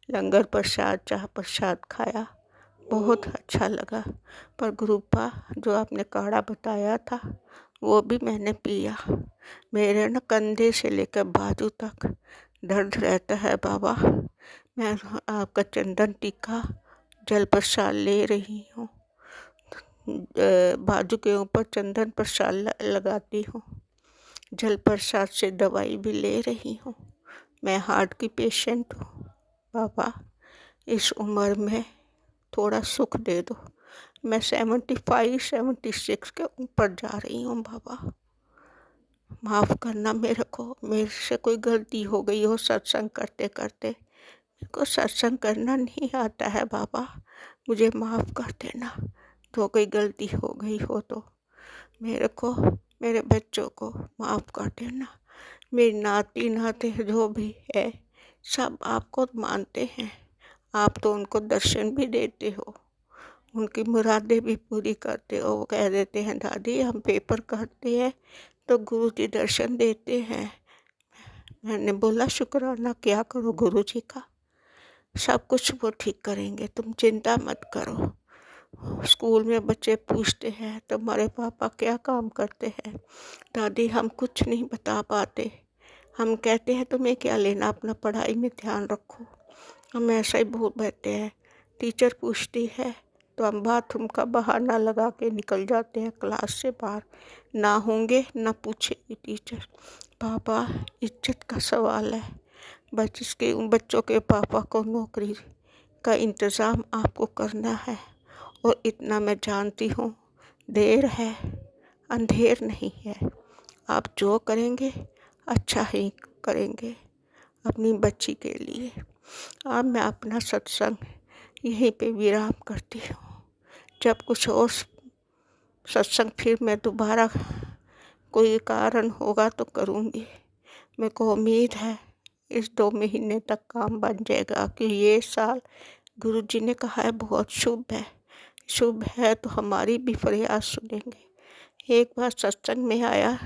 लंगर प्रसाद चाह प्रसाद खाया, बहुत अच्छा लगा। पर गुरुपा जो आपने काढ़ा बताया था वो भी मैंने पिया। मेरे न कंधे से लेकर बाजू तक दर्द रहता है बाबा। मैं आपका चंदन टीका जल प्रसाद ले रही हूँ, बाजू के ऊपर चंदन प्रसाद लगाती हूँ, जल प्रसाद से दवाई भी ले रही हूँ। मैं हार्ट की पेशेंट हूँ बाबा, इस उम्र में थोड़ा सुख दे दो। मैं 75-76 के ऊपर जा रही हूँ बाबा, माफ़ करना मेरे को, मेरे से कोई गलती हो गई हो सत्संग करते करते। मेरे को सत्संग करना नहीं आता है बाबा, मुझे माफ़ कर देना। तो कोई गलती हो गई हो तो मेरे को, मेरे बच्चों को माफ़ कर देना। मेरी नाती नाते जो भी है सब आपको मानते हैं, आप तो उनको दर्शन भी देते हो, उनकी मुरादें भी पूरी करते हो। वो कह देते हैं दादी हम पेपर करते हैं तो गुरुजी दर्शन देते हैं। मैंने बोला शुक्राना क्या करो गुरुजी का, सब कुछ वो ठीक करेंगे, तुम चिंता मत करो। स्कूल में बच्चे पूछते हैं तुम्हारे पापा क्या काम करते हैं, दादी हम कुछ नहीं बता पाते, हम कहते हैं तुम्हें क्या लेना, अपना पढ़ाई में ध्यान रखो, हम ऐसा ही बोल बैठते हैं। टीचर पूछती है तो हम बाथरूम का बहाना लगा के निकल जाते हैं क्लास से बाहर, ना होंगे ना पूछेगी टीचर। पापा इज्जत का सवाल है, बच्चों के पापा को नौकरी का इंतज़ाम आपको करना है, और इतना मैं जानती हूँ देर है अंधेर नहीं है, आप जो करेंगे अच्छा ही करेंगे अपनी बच्ची के लिए। अब मैं अपना सत्संग यहीं पे विराम करती हूँ, जब कुछ और सत्संग फिर मैं दोबारा कोई कारण होगा तो करूँगी। मेरे को उम्मीद है इस 2 महीने तक काम बन जाएगा कि ये साल गुरुजी ने कहा है बहुत शुभ है तो हमारी भी फरियाद सुनेंगे। एक बार सत्संग में आया,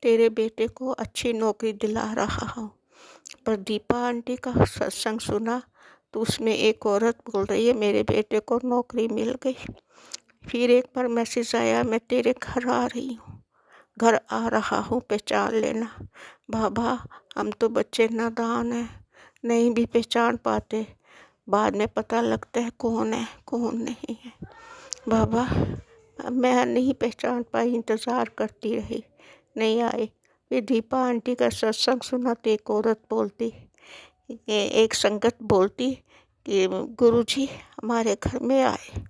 तेरे बेटे को अच्छी नौकरी दिला रहा हूँ, पर दीपा आंटी का सत्संग सुना तो उसमें एक औरत बोल रही है मेरे बेटे को नौकरी मिल गई। फिर एक बार मैसेज आया मैं तेरे घर आ रही हूँ, घर आ रहा हूँ पहचान लेना। बाबा हम तो बच्चे नादान हैं, नहीं भी पहचान पाते, बाद में पता लगता है कौन है कौन नहीं है। बाबा मैं नहीं पहचान पाई, इंतज़ार करती रही, नहीं आए। फिर दीपा आंटी का सत्संग सुना तो एक औरत बोलती, एक संगत बोलती कि गुरुजी हमारे घर में आए,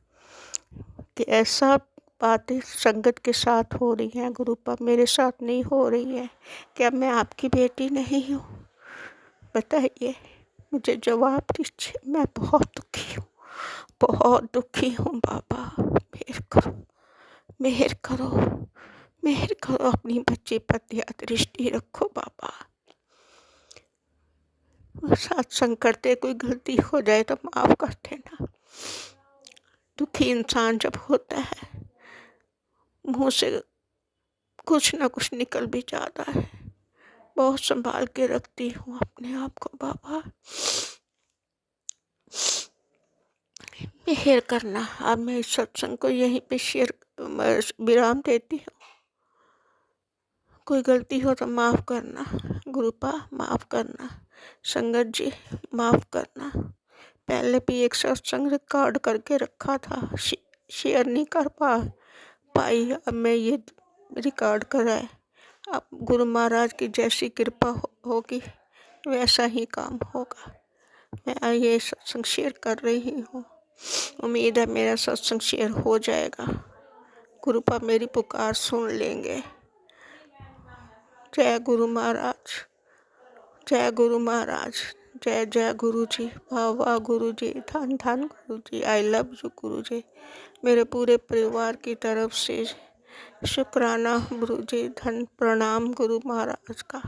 कि ऐसा बातें संगत के साथ हो रही हैं गुरुपा, मेरे साथ नहीं हो रही है। क्या मैं आपकी बेटी नहीं हूँ? बताइए, मुझे जवाब दीजिए। मैं बहुत दुखी हूँ बाबा, मेहर करो मेहर करो मेहर करो, अपनी बच्ची पर दया दृष्टि रखो बाबा। सत्संग करते कोई गलती हो जाए तो माफ कर देना। दुखी इंसान जब होता है मुंह से कुछ ना कुछ निकल भी जाता है। बहुत संभाल के रखती हूँ अपने आप को बाबा, मेहर करना। अब मैं इस सत्संग को यहीं पे विराम देती हूँ। कोई गलती हो तो माफ़ करना गुरुपा, माफ़ करना संगत जी, माफ़ करना। पहले भी एक सत्संग रिकॉर्ड करके रखा था, शेयर नहीं कर पाई, अब मैं ये रिकॉर्ड कराए। अब गुरु महाराज की जैसी कृपा होगी वैसा ही काम होगा। मैं ये सत्संग शेयर कर रही हूँ, उम्मीद है मेरा सत्संग शेयर हो जाएगा, गुरुपा मेरी पुकार सुन लेंगे। जय गुरु महाराज, जय गुरु महाराज, जय जय गुरु जी, वाह वाह गुरु जी, धन धन गुरु जी, आई लव यू गुरु जी। मेरे पूरे परिवार की तरफ से शुक्राना गुरु जी, धन प्रणाम गुरु महाराज का।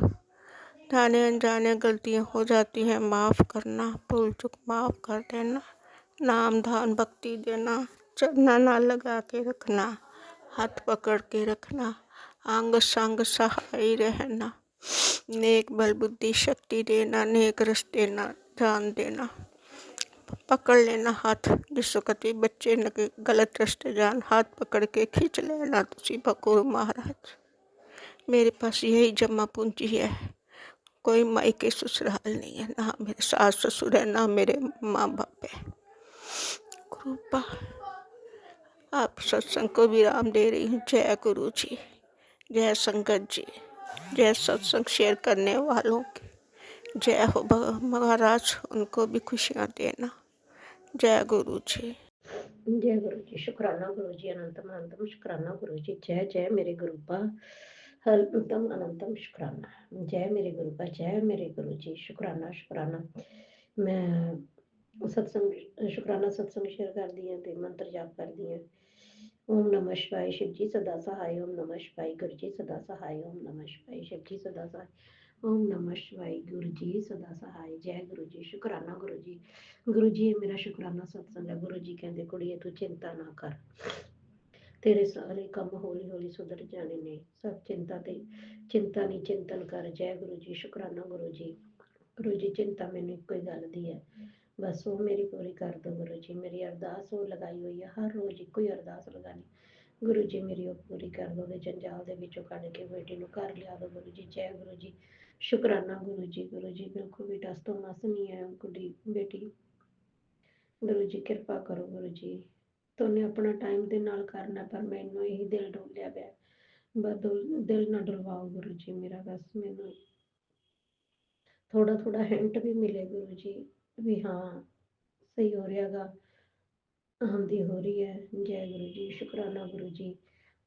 जाने अनजाने गलतियाँ हो जाती हैं, माफ़ करना, भूल चूक माफ़ कर देना, नाम दान भक्ति देना, चरना ना लगा के रखना, हाथ पकड़ के रखना, अंग संग सहाय रहना, नेक बल बुद्धि शक्ति देना, नेक रस्ते ना जान देना, पकड़ लेना हाथ, जिस वक्त भी बच्चे गलत रास्ते जान हाथ पकड़ के खींच लेना। तुसी बकुर महाराज, मेरे पास यही जमा पूंजी है, कोई मायके ससुराल नहीं है, ना मेरे सास ससुर है, ना मेरे माँ बाप है। कृपा आप सत्संग को विराम दे रही हूँ। जय गुरु जी, जय संगत जी, जय सत्संग शेयर करने वालों की जय हो। महाराज उनको भी खुशियाँ देना। जय गुरु जी। जय गुरु जी, शुक्राना गुरु जी, अनंतम अनंतम शुक्राना गुरु जी। जय जय मेरे गुरुपा, अनंतम अनंतम शुक्राना। जय मेरे गुरुपा, जय मेरे गुरु जी, शुक्राना शुक्राना। मैं सत्संग शुक्राना सत्संग शेयर कर दिए ते मंत्र जाप कर दिए। ओम नमः शिवाय, शिव जी सदा सहाय। ओम नमः शिवाय, गुरु जी सदा सहाय। ओम नमः शिवाय, शिव जी सदा सहाय। ओम नमः शिवाय। गुरु जी सदा सहाय। जय गुरु जी। शुक्राना गुरु जी। गुरु जी ये मेरा शुक्राना सत्संग है। गुरु जी कहते कुड़िए तू चिंता ना कर, तेरे सारे ਕੰਮ ਹੌਲੀ ਹੌਲੀ ਸੁਧਰ ਜਾਣੇ ਨੇ। ਸਭ ਚਿੰਤਾ ਨਹੀਂ ਚਿੰਤਨ ਕਰ। ਜੈ ਗੁਰੂ ਜੀ। ਸ਼ੁਕਰਾਨਾ ਗੁਰੂ ਜੀ। ਗੁਰੂ ਜੀ ਚਿੰਤਾ ਮੈਨੂੰ ਇੱਕੋ ਹੀ ਗੱਲ ਦੀ ਹੈ, ਬਸ ਉਹ ਮੇਰੀ ਪੂਰੀ ਕਰ ਦਿਓ ਗੁਰੂ ਜੀ। ਮੇਰੀ ਅਰਦਾਸ ਉਹ ਲਗਾਈ ਹੋਈ ਹੈ, ਹਰ ਰੋਜ਼ ਇੱਕੋ ਹੀ ਅਰਦਾਸ ਲਗਾਣੀ, ਗੁਰੂ ਜੀ ਮੇਰੀ ਉਹ ਪੂਰੀ ਕਰ ਦਿਓ। ਉਹਦੇ ਜੰਜਾਲ ਦੇ ਵਿੱਚੋਂ ਕੱਢ ਕੇ ਬੇਟੀ ਨੂੰ ਘਰ ਲਿਆ ਦਿਓ ਗੁਰੂ ਜੀ। ਜੈ ਗੁਰੂ ਜੀ। ਸ਼ੁਕਰਾਨਾ ਗੁਰੂ ਜੀ। ਗੁਰੂ ਜੀ ਬਿਲਕੁਲ ਵੀ ਟਸ ਤੋਂ ਮਸ ਨਹੀਂ ਹੈ ਕੁੜੀ ਬੇਟੀ। ਗੁਰੂ ਜੀ ਕਿਰਪਾ ਕਰੋ ਗੁਰੂ ਜੀ। ਤੁਹਾਨੂੰ ਆਪਣਾ ਟਾਈਮ ਦੇ ਨਾਲ ਕਰਨਾ, ਪਰ ਮੈਨੂੰ ਇਹੀ ਦਿਲ ਡੋਲਿਆ ਪਿਆ, ਦਿਲ ਨਾ ਡੁਲਵਾਓ ਗੁਰੂ ਜੀ ਮੇਰਾ। ਬਸ ਮੈਨੂੰ ਥੋੜਾ ਥੋੜਾ ਹਿੰਟ ਵੀ ਮਿਲੇ ਗੁਰੂ ਜੀ ਵੀ ਹਾਂ ਸਹੀ ਹੋ ਰਿਹਾ ਗਾ, ਆਂਦੀ ਹੋ ਰਹੀ ਹੈ। ਜੈ ਗੁਰੂ ਜੀ। ਸ਼ੁਕਰਾਨਾ ਗੁਰੂ ਜੀ।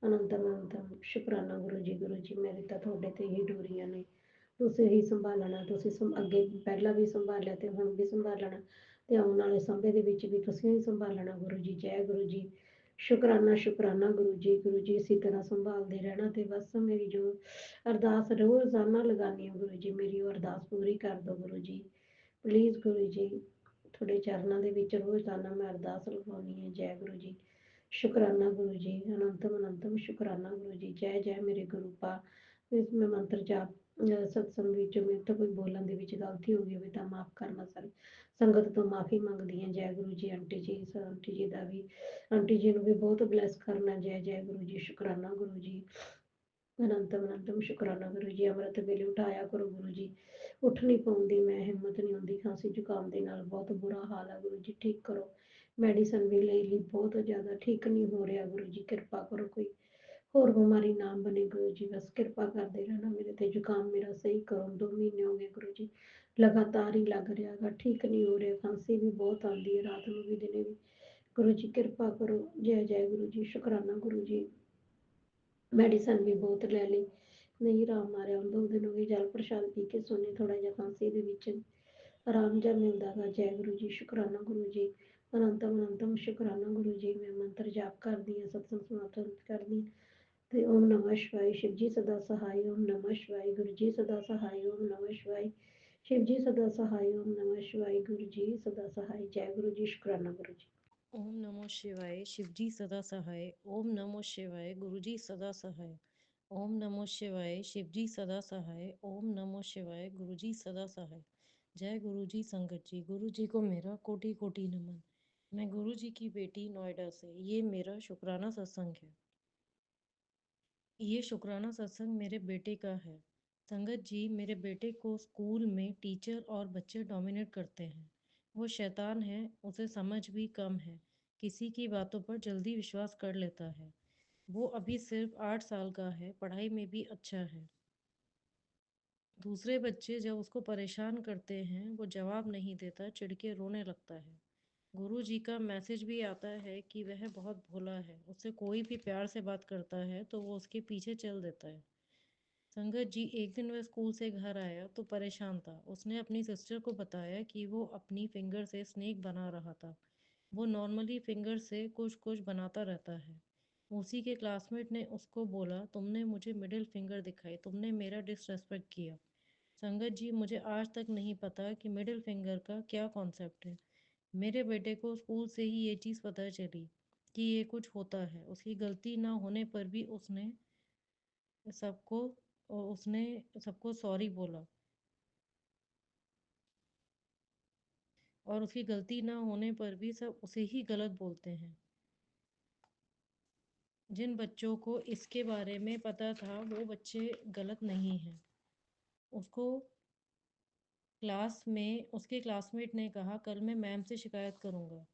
ਅਨੰਤਮ ਅਨੰਤਮ ਸ਼ੁਕਰਾਨਾ ਗੁਰੂ ਜੀ। ਗੁਰੂ ਜੀ ਮੇਰੇ ਤਾਂ ਤੁਹਾਡੇ ਤੇ ਹੀ ਡੋਰੀਆਂ ਨੇ, ਤੁਸੀਂ ਹੀ ਸੰਭਾਲਣਾ। ਤੁਸੀਂ ਅੱਗੇ ਪਹਿਲਾਂ ਵੀ ਸੰਭਾਲਿਆ ਤੇ ਹੁਣ ਵੀ ਸੰਭਾਲਣਾ, ਤੇ ਆਉਣ ਵਾਲੇ ਸਮੇਂ ਦੇ ਵਿੱਚ ਵੀ ਤੁਸੀਂ ਹੀ ਸੰਭਾਲਣਾ ਗੁਰੂ ਜੀ। ਜੈ ਗੁਰੂ ਜੀ। ਸ਼ੁਕਰਾਨਾ ਸ਼ੁਕਰਾਨਾ ਗੁਰੂ ਜੀ। ਗੁਰੂ ਜੀ ਇਸੇ ਤਰ੍ਹਾਂ ਸੰਭਾਲਦੇ ਰਹਿਣਾ, ਤੇ ਬਸ ਮੇਰੀ ਜੋ ਅਰਦਾਸ ਰੋਜ਼ਾਨਾ ਲਗਾਉਂਦੀ ਹਾਂ ਗੁਰੂ ਜੀ, ਮੇਰੀ ਉਹ ਅਰਦਾਸ ਪੂਰੀ ਕਰ ਦਿਓ ਗੁਰੂ ਜੀ ਪਲੀਜ਼ ਗੁਰੂ ਜੀ। ਤੁਹਾਡੇ ਚਰਨਾਂ ਦੇ ਵਿੱਚ ਰੋਜ਼ਾਨਾ ਮੈਂ ਅਰਦਾਸ ਲਗਾਉਂਦੀ ਹਾਂ। ਜੈ ਗੁਰੂ ਜੀ। ਸ਼ੁਕਰਾਨਾ ਗੁਰੂ ਜੀ। ਅਨੰਤਮ ਅਨੰਤਮ ਸ਼ੁਕਰਾਨਾ ਗੁਰੂ ਜੀ। ਜੈ ਜੈ ਮੇਰੇ ਗੁਰੂ ਪਾ। ਇਸ ਮੈਂ ਮੰਤਰ ਜਾਪ ਸਤਸੰਗ ਵਿੱਚ ਮੇਰੇ ਤੋਂ ਕੋਈ ਬੋਲਣ ਦੇ ਵਿੱਚ ਗਲਤੀ ਹੋ ਗਈ ਹੋਵੇ ਤਾਂ ਮਾਫ ਕਰਨਾ। ਸਰ ਸੰਗਤ ਤੋਂ ਮਾਫੀ ਮੰਗਦੀ ਹਾਂ। ਜੈ ਗੁਰੂ ਜੀ। ਆਂਟੀ ਜੀ ਦਾ ਵੀ, ਆਂਟੀ ਜੀ ਨੂੰ ਵੀ ਬਹੁਤ ਬਲੈਸ ਕਰਨਾ। ਜੈ ਜੈ ਗੁਰੂ ਜੀ। ਸ਼ੁਕਰਾਨਾ ਗੁਰੂ ਜੀ। ਅਨੰਤਮ ਅਨੰਤਮ ਸ਼ੁਕਰਾਨਾ ਗੁਰੂ ਜੀ। ਅੰਮ੍ਰਿਤ ਵੇਲੇ ਉਠਾਇਆ ਕਰੋ ਗੁਰੂ ਜੀ। ਉੱਠ ਨਹੀਂ ਪਾਉਂਦੀ ਮੈਂ, ਹਿੰਮਤ ਨਹੀਂ ਹੁੰਦੀ, ਖਾਂਸੀ ਜ਼ੁਕਾਮ ਦੇ ਨਾਲ ਬਹੁਤ ਬੁਰਾ ਹਾਲ ਹੈ ਗੁਰੂ ਜੀ। ਠੀਕ ਕਰੋ। ਮੈਡੀਸਨ ਵੀ ਲੈ ਲਈ, ਬਹੁਤ ਜ਼ਿਆਦਾ ਠੀਕ ਨਹੀਂ ਹੋ ਰਿਹਾ ਗੁਰੂ ਜੀ। ਕਿਰਪਾ ਕਰੋ, ਕੋਈ ਹੋਰ ਬਿਮਾਰੀ ਨਾ ਬਣੇ ਗੁਰੂ ਜੀ। ਬਸ ਕਿਰਪਾ ਕਰਦੇ ਰਹਿਣਾ ਮੇਰੇ ਤੇ। ਜ਼ੁਕਾਮ ਮੇਰਾ ਸਹੀ ਕਰੋ। 2 ਮਹੀਨੇ ਹੋ ਗਏ ਗੁਰੂ ਜੀ, ਲਗਾਤਾਰ ਹੀ ਲੱਗ ਰਿਹਾ ਗਾ, ਠੀਕ ਨਹੀਂ ਹੋ ਰਿਹਾ। ਖਾਂਸੀ ਵੀ ਬਹੁਤ ਆਉਂਦੀ ਹੈ, ਰਾਤ ਨੂੰ ਵੀ ਦਿਨੇ ਵੀ। ਗੁਰੂ ਜੀ ਕਿਰਪਾ ਕਰੋ। ਜੈ ਜੈ ਗੁਰੂ ਜੀ। ਸ਼ੁਕਰਾਨਾ ਗੁਰੂ ਜੀ। ਮੈਡੀਸਨ ਵੀ ਬਹੁਤ ਲੈ ਲਈ, ਨਹੀਂ ਆਰਾਮ ਆ ਰਿਹਾ। 2 ਦਿਨ ਹੋ ਗਏ, ਜਲ ਪ੍ਰਸ਼ਾਦ ਪੀ ਕੇ ਸੋਨੇ, ਥੋੜਾ ਜਿਹਾ ਖਾਂਸੀ ਦੇ ਵਿੱਚ ਆਰਾਮ ਜਿਹਾ ਮਿਲਦਾ ਗਾ। ਜੈ ਗੁਰੂ ਜੀ। ਸ਼ੁਕਰਾਨਾ ਗੁਰੂ ਜੀ। ਅਨੰਤਮ ਅਨੰਤਮ ਸ਼ੁਕਰਾਨਾ ਗੁਰੂ ਜੀ। ਮੈਂ ਮੰਤਰ ਜਾਪ ਕਰਦੀ ਹਾਂ, ਸਤਸੰਗ ਸਮਾਪਤ ਕਰਦੀ ਹਾਂ, ਤੇ ਓਮ ਨਮः ਸ਼ਿਵਾय। शिव जी सदा सहाय। ओम नमः शिवाय। गुरु जी सदा सहाय। ओम नमः शिवाय। शिव जी सदा सहाय। ओम नमः शिवाय। गुरु जी सदा सहाय। जय गुरु जी। शुक्राना गुरु जी। ओम नमो शिवाय। शिव जी सदा सहाय। ओम नमो शिवाय। गुरु जी सदा सहाय। ओम नमो शिवाय। शिव जी सदा सहाय। ओम नमो शिवाय। गुरु जी सदा सहाय। जय गुरु जी संगत जी। गुरु जी को मेरा कोटि कोटि नमन। मैं गुरु जी की बेटी नोएडा से। ये मेरा शुक्राना सत्संग है। ये शुक्राना सत्संग मेरे बेटे का है। संगत जी, मेरे बेटे को स्कूल में टीचर और बच्चे डोमिनेट करते हैं। वो शैतान है, उसे समझ भी कम है, किसी की बातों पर जल्दी विश्वास कर लेता है। वो अभी सिर्फ 8 साल का है, पढ़ाई में भी अच्छा है। दूसरे बच्चे जब उसको परेशान करते हैं, वो जवाब नहीं देता, चिढ़ के रोने लगता है। गुरु जी का मैसेज भी आता है कि वह बहुत भोला है, उससे कोई भी प्यार से बात करता है तो वो उसके पीछे चल देता है। संगत जी, एक दिन वह स्कूल से घर आया तो परेशान था। उसने अपनी सिस्टर को बताया कि वो अपनी फिंगर से स्नेक बना रहा था। वो नॉर्मली फिंगर से कुछ कुछ बनाता रहता है। उसी के क्लासमेट ने उसको बोला, तुमने मुझे मिडिल फिंगर दिखाई, तुमने मेरा डिसरेस्पेक्ट किया। संगत जी, मुझे आज तक नहीं पता कि मिडिल फिंगर का क्या कॉन्सेप्ट है। मेरे बेटे को स्कूल से ही ये चीज़ पता चली कि ये कुछ होता है। उसकी गलती ना होने पर भी सबको उसने सबको सॉरी बोला, और उसकी गलती ना होने पर भी सब उसे ही गलत बोलते हैं। जिन बच्चों को इसके बारे में पता था वो बच्चे गलत नहीं हैं। उसके क्लासमेट ने कहा, कल मैं मैम से शिकायत करूँगा।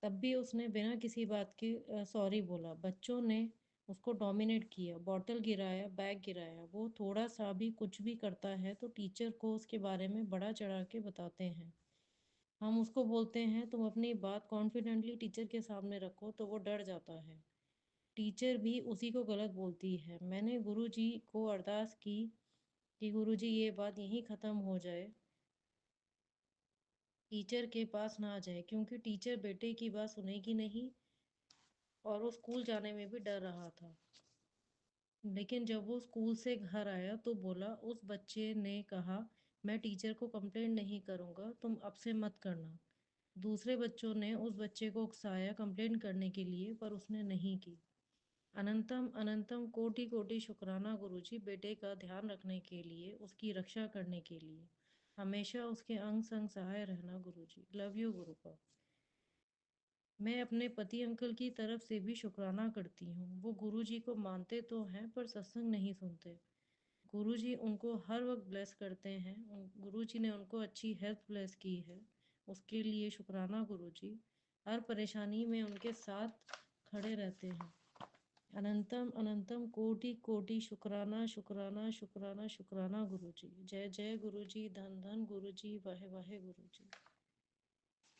तब भी उसने बिना किसी बात के सॉरी बोला। बच्चों ने उसको डोमिनेट किया, बॉटल गिराया, बैग गिराया। वो थोड़ा सा भी कुछ भी करता है तो टीचर को उसके बारे में बड़ा चढ़ा के बताते हैं। हम उसको बोलते हैं, तुम अपनी बात कॉन्फिडेंटली टीचर के सामने रखो, तो वो डर जाता है। टीचर भी उसी को गलत बोलती है। मैंने गुरुजी को अरदास की कि गुरुजी ये बात यहीं ख़त्म हो जाए, टीचर के पास ना जाए, क्योंकि टीचर बेटे की बात सुनेगी नहीं, और वो स्कूल जाने में भी डर रहा था। लेकिन जब वो स्कूल से घर आया तो बोला, उस बच्चे ने कहा, मैं टीचर को कंप्लेंट नहीं करूँगा, तुम अब से मत करना। दूसरे बच्चों ने उस बच्चे को उकसाया कंप्लेंट करने के लिए, पर उसने नहीं की। अनंतम अनंतम कोटि कोटि शुक्राना गुरुजी, बेटे का ध्यान रखने के लिए, उसकी रक्षा करने के लिए। हमेशा उसके अंग संग सहाय रहना गुरुजी। Love you गुरुपा। मैं अपने पति अंकल की तरफ से भी शुक्राना करती हूँ। वो गुरुजी को मानते तो हैं पर सत्संग नहीं सुनते। गुरुजी उनको हर वक्त ब्लेस करते हैं। गुरुजी ने उनको अच्छी हेल्थ ब्लेस की है, उसके लिए शुक्राना गुरुजी। हर परेशानी में उनके साथ खड़े रहते हैं। अनंतम अनंतम कोटि कोटि शुक्राना शुक्राना शुक्राना शुक्राना गुरुजी। जय जय गुरुजी, धन धन गुरुजी, वाहे वाहे गुरुजी।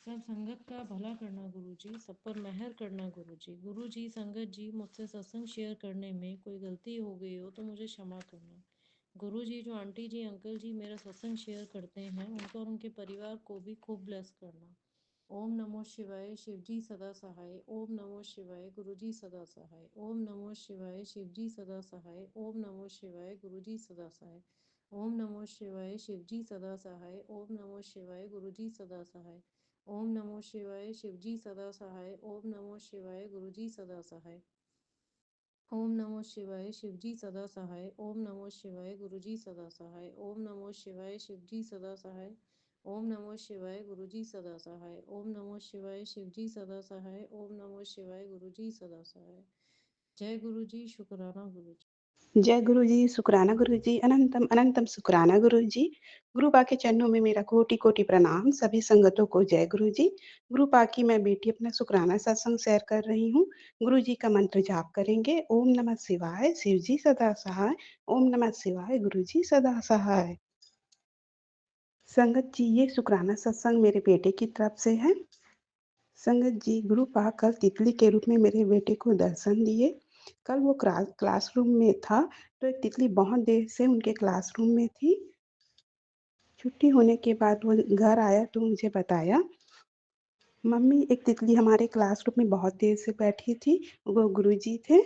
सब संगत का भला करना गुरुजी, सब पर मेहर करना गुरुजी। गुरुजी, संगत जी, मुझसे सत्संग शेयर करने में कोई गलती हो गई हो तो मुझे क्षमा करना। गुरुजी, जो आंटी जी अंकल जी मेरा सत्संग शेयर करते हैं, उनको और उनके परिवार को भी खूब ब्लेस करना। ओम नमो शिवाय, शिवजी सदा सहाय। ओम नमो शिवाय, गुरुजी सदा सहाय। ओम नमो शिवाय, शिवजी सदा सहाय। ओम नमो शिवाय, गुरुजी सदा सहाय। ओम नमो शिवाय, शिवजी सदा सहाय। ओम नमो शिवाय, गुरुजी सदा सहाय। ओम नमो शिवाय, शिवजी सदा सहाय। ओम नमो शिवाय, गुरुजी सदा सहाय। ओम नमो शिवाय, शिवजी सदा सहाय। ओम नमो शिवाय, गुरुजी सदा सहाय। ओम नमो शिवाय, शिवजी सदा सहाय। ओम नमो शिवाय, गुरुजी सदा सहाय। ओम नमो शिवाय, शिवजी सदा सहाय। ओम नमो शिवाय, गुरुजी सदा सहाय। जय गुरुजी, शुक्राना गुरुजी। जय गुरु जी, शुक्राना गुरु जी, अनंतम अनंतम शुक्राना गुरु जी। गुरु पा के चरणों में मेरा कोटि कोटि प्रणाम। सभी संगतों को जय गुरु जी। गुरु पा की मैं बेटी अपना शुक्राना सत्संग शेयर कर रही हूँ। गुरु जी का मंत्र जाप करेंगे। ओम नमः शिवाय, शिव जी सदा सहाय। ओम नमः शिवाय, गुरु जी सदा सहाय। संगत जी, ये शुक्राना सत्संग मेरे बेटे की तरफ से है। संगत जी, गुरु पा कल तितली के रूप में मेरे बेटे को दर्शन दिए। कल वो क्लासरूम में था, तो एक तितली बहुत देर से उनके क्लासरूम में थी। छुट्टी होने के बाद वो घर आया तो मुझे बताया, मम्मी एक तितली हमारे क्लासरूम में बहुत देर से बैठी थी, वो गुरुजी थे।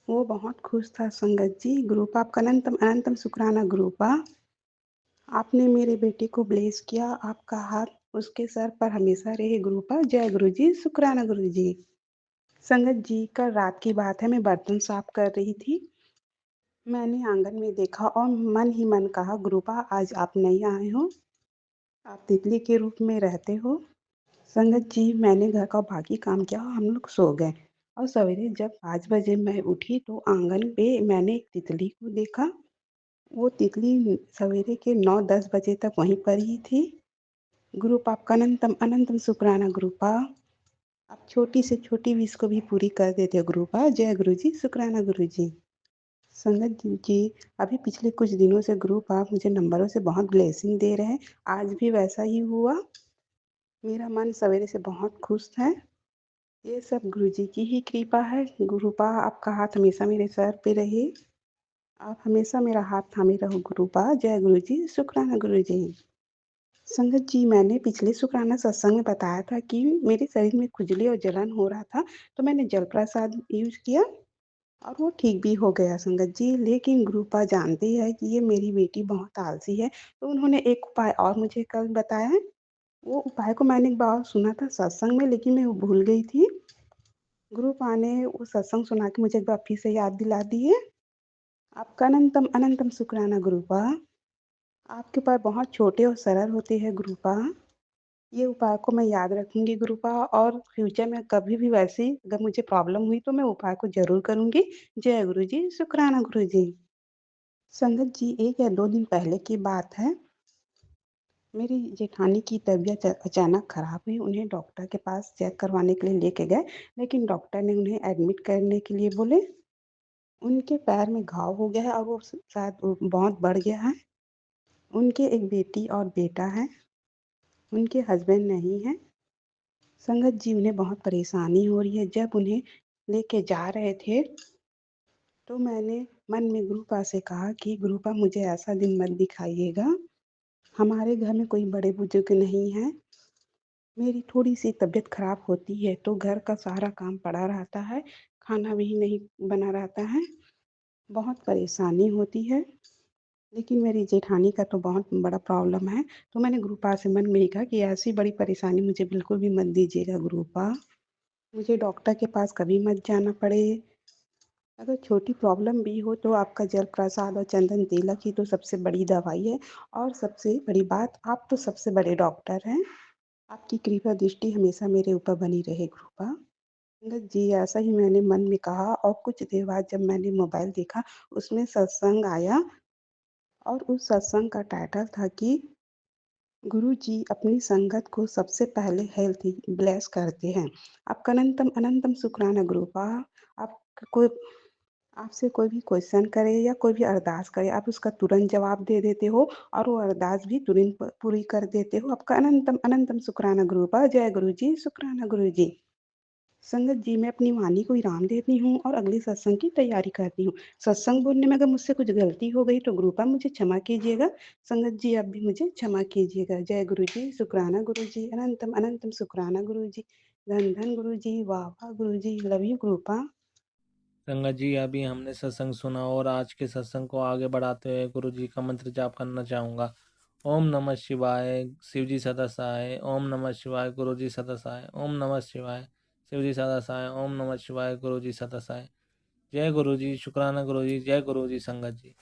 वो बहुत खुश था। संगत जी, गुरुपा आपका अनंतम अनंतम शुक्राना गुरुपा। आपने मेरे बेटे को ब्लेस किया, आपका हाथ उसके सर पर हमेशा रहे गुरुपा। जय गुरु जी, शुक्राना गुरु जी। संगत जी, कल रात की बात है, मैं बर्तन साफ कर रही थी। मैंने आंगन में देखा और मन ही मन कहा, गुरुपा आज आप नहीं आए हो, आप तितली के रूप में रहते हो। संगत जी, मैंने घर का बाकी काम किया, हम लोग सो गए और सवेरे जब 5 बजे मैं उठी तो आंगन पे मैंने एक तितली को देखा। वो तितली सवेरे के 9-10 बजे तक वहीं पर ही थी। गुरुपा आपका अनंतम अनंतम शुक्राना गुरुपा। आप छोटी से छोटी विश को भी पूरी कर देते हो गुरुपा। जय गुरु जी, शुक्राना गुरु जी। संगत जी, अभी पिछले कुछ दिनों से ग्रुप आप मुझे नंबरों से बहुत ब्लेसिंग दे रहे हैं। आज भी वैसा ही हुआ। मेरा मन सवेरे से बहुत खुश है। ये सब गुरुजी की ही कृपा है। गुरुपा आपका हाथ हमेशा मेरे सर पे रहे। आप हमेशा मेरा हाथ थामे रहो गुरुपा। जय गुरु जी, शुक्राना गुरु जी। संगत जी, मैंने पिछले शुक्राना सत्संग में बताया था कि मेरे शरीर में खुजली और जलन हो रहा था, तो मैंने जल प्रसाद यूज किया और वो ठीक भी हो गया संगत जी। लेकिन गुरुपा जानती है कि ये मेरी बेटी बहुत आलसी है, तो उन्होंने एक उपाय और मुझे कल बताया। वो उपाय को मैंने एक बार सुना था सत्संग में, लेकिन मैं वो भूल गई थी। गुरुपा ने वो सत्संग सुना के मुझे एक बार फिर से याद दिला दिए। आपका अनंतम अनंतम शुक्राना गुरुपा। आपके उपाय बहुत छोटे और सरल होते हैं गुरुपा। ये उपाय को मैं याद रखूंगी गुरुपा, और फ्यूचर में कभी भी वैसी अगर मुझे प्रॉब्लम हुई तो मैं उपाय को जरूर करूंगी। जय गुरु जी, शुक्राना गुरु जी। संगत जी, 1 या 2 दिन पहले की बात है। मेरी जेठानी की तबीयत अचानक खराब हुई। उन्हें डॉक्टर के पास चेक करवाने के लिए लेके गए, लेकिन डॉक्टर ने उन्हें एडमिट करने के लिए बोले। उनके पैर में घाव हो गया है और वो शायद वो बहुत बढ़ गया है। उनके एक बेटी और बेटा है, उनके हस्बैंड नहीं है। संगत जी, उन्हें बहुत परेशानी हो रही है। जब उन्हें लेके जा रहे थे तो मैंने मन में गुरुपा से कहा कि गुरुपा मुझे ऐसा दिन मत दिखाइएगा, हमारे घर में कोई बड़े बुजुर्ग नहीं है। मेरी थोड़ी सी तबीयत खराब होती है तो घर का सारा काम पड़ा रहता है, खाना भी नहीं बना रहता है। बहुत परेशानी होती है, लेकिन मेरी जेठानी का तो बहुत बड़ा प्रॉब्लम है, तो मैंने गुरुपा से मन में ही कहा कि ऐसी बड़ी परेशानी मुझे बिल्कुल भी मत दीजिएगा गुरुपा। मुझे डॉक्टर के पास कभी मत जाना पड़े। अगर छोटी प्रॉब्लम भी हो तो आपका जल प्रसाद और चंदन तिलक ही तो सबसे बड़ी दवाई है, और सबसे बड़ी बात आप तो सबसे बड़े डॉक्टर हैं। आपकी कृपा दृष्टि हमेशा मेरे ऊपर बनी रहे गुरुपा। संगत जी, ऐसा ही मैंने मन में कहा और कुछ देर बाद जब मैंने मोबाइल देखा, उसमें सत्संग आया और उस सत्संग का टाइटल था कि गुरु जी अपनी संगत को सबसे पहले हेल्थ ब्लेस करते हैं। आपका अनंतम अनंतम शुक्राना गुरुपा। आप कोई आपसे कोई भी क्वेश्चन करे या कोई भी अरदास करे, आप उसका तुरंत जवाब दे देते हो और वो अरदास भी तुरंत पूरी कर देते हो। आपका अनंतम अनंतम शुक्राना गुरुपा। जय गुरु जी, शुक्राना गुरु जी। संगत जी, मैं अपनी वाणी को विराम देती हूँ और अगले सत्संग की तैयारी करती हूँ। सत्संग बोलने में अगर मुझसे कुछ गलती हो गई तो गुरुपा मुझे क्षमा कीजिएगा। संगत जी, आप भी मुझे क्षमा कीजिएगा। जय गुरु जी, शुक्राना गुरु जी, अनंतम अनंतम शुक्राना गुरु जी, धन धन गुरु जी, वाह वाह गुरु जी, लव यू गुरुपा। संगत जी, अभी हमने सत्संग सुना और आज के सत्संग को आगे बढ़ाते हुए गुरु जी का मंत्र जाप करना चाहूँगा। ओम नमः शिवाय, शिव जी सदा सहाय। ओम नमः शिवाय, गुरु जी सदा सहाय। ओम नमः शिवाय, शिव जी सदा सहाय। ओम नमः शिवाय, गुरु जी सदा सहाय। जय गुरु जी, शुक्राना गुरु जी, जय गुरु जी संगत जी।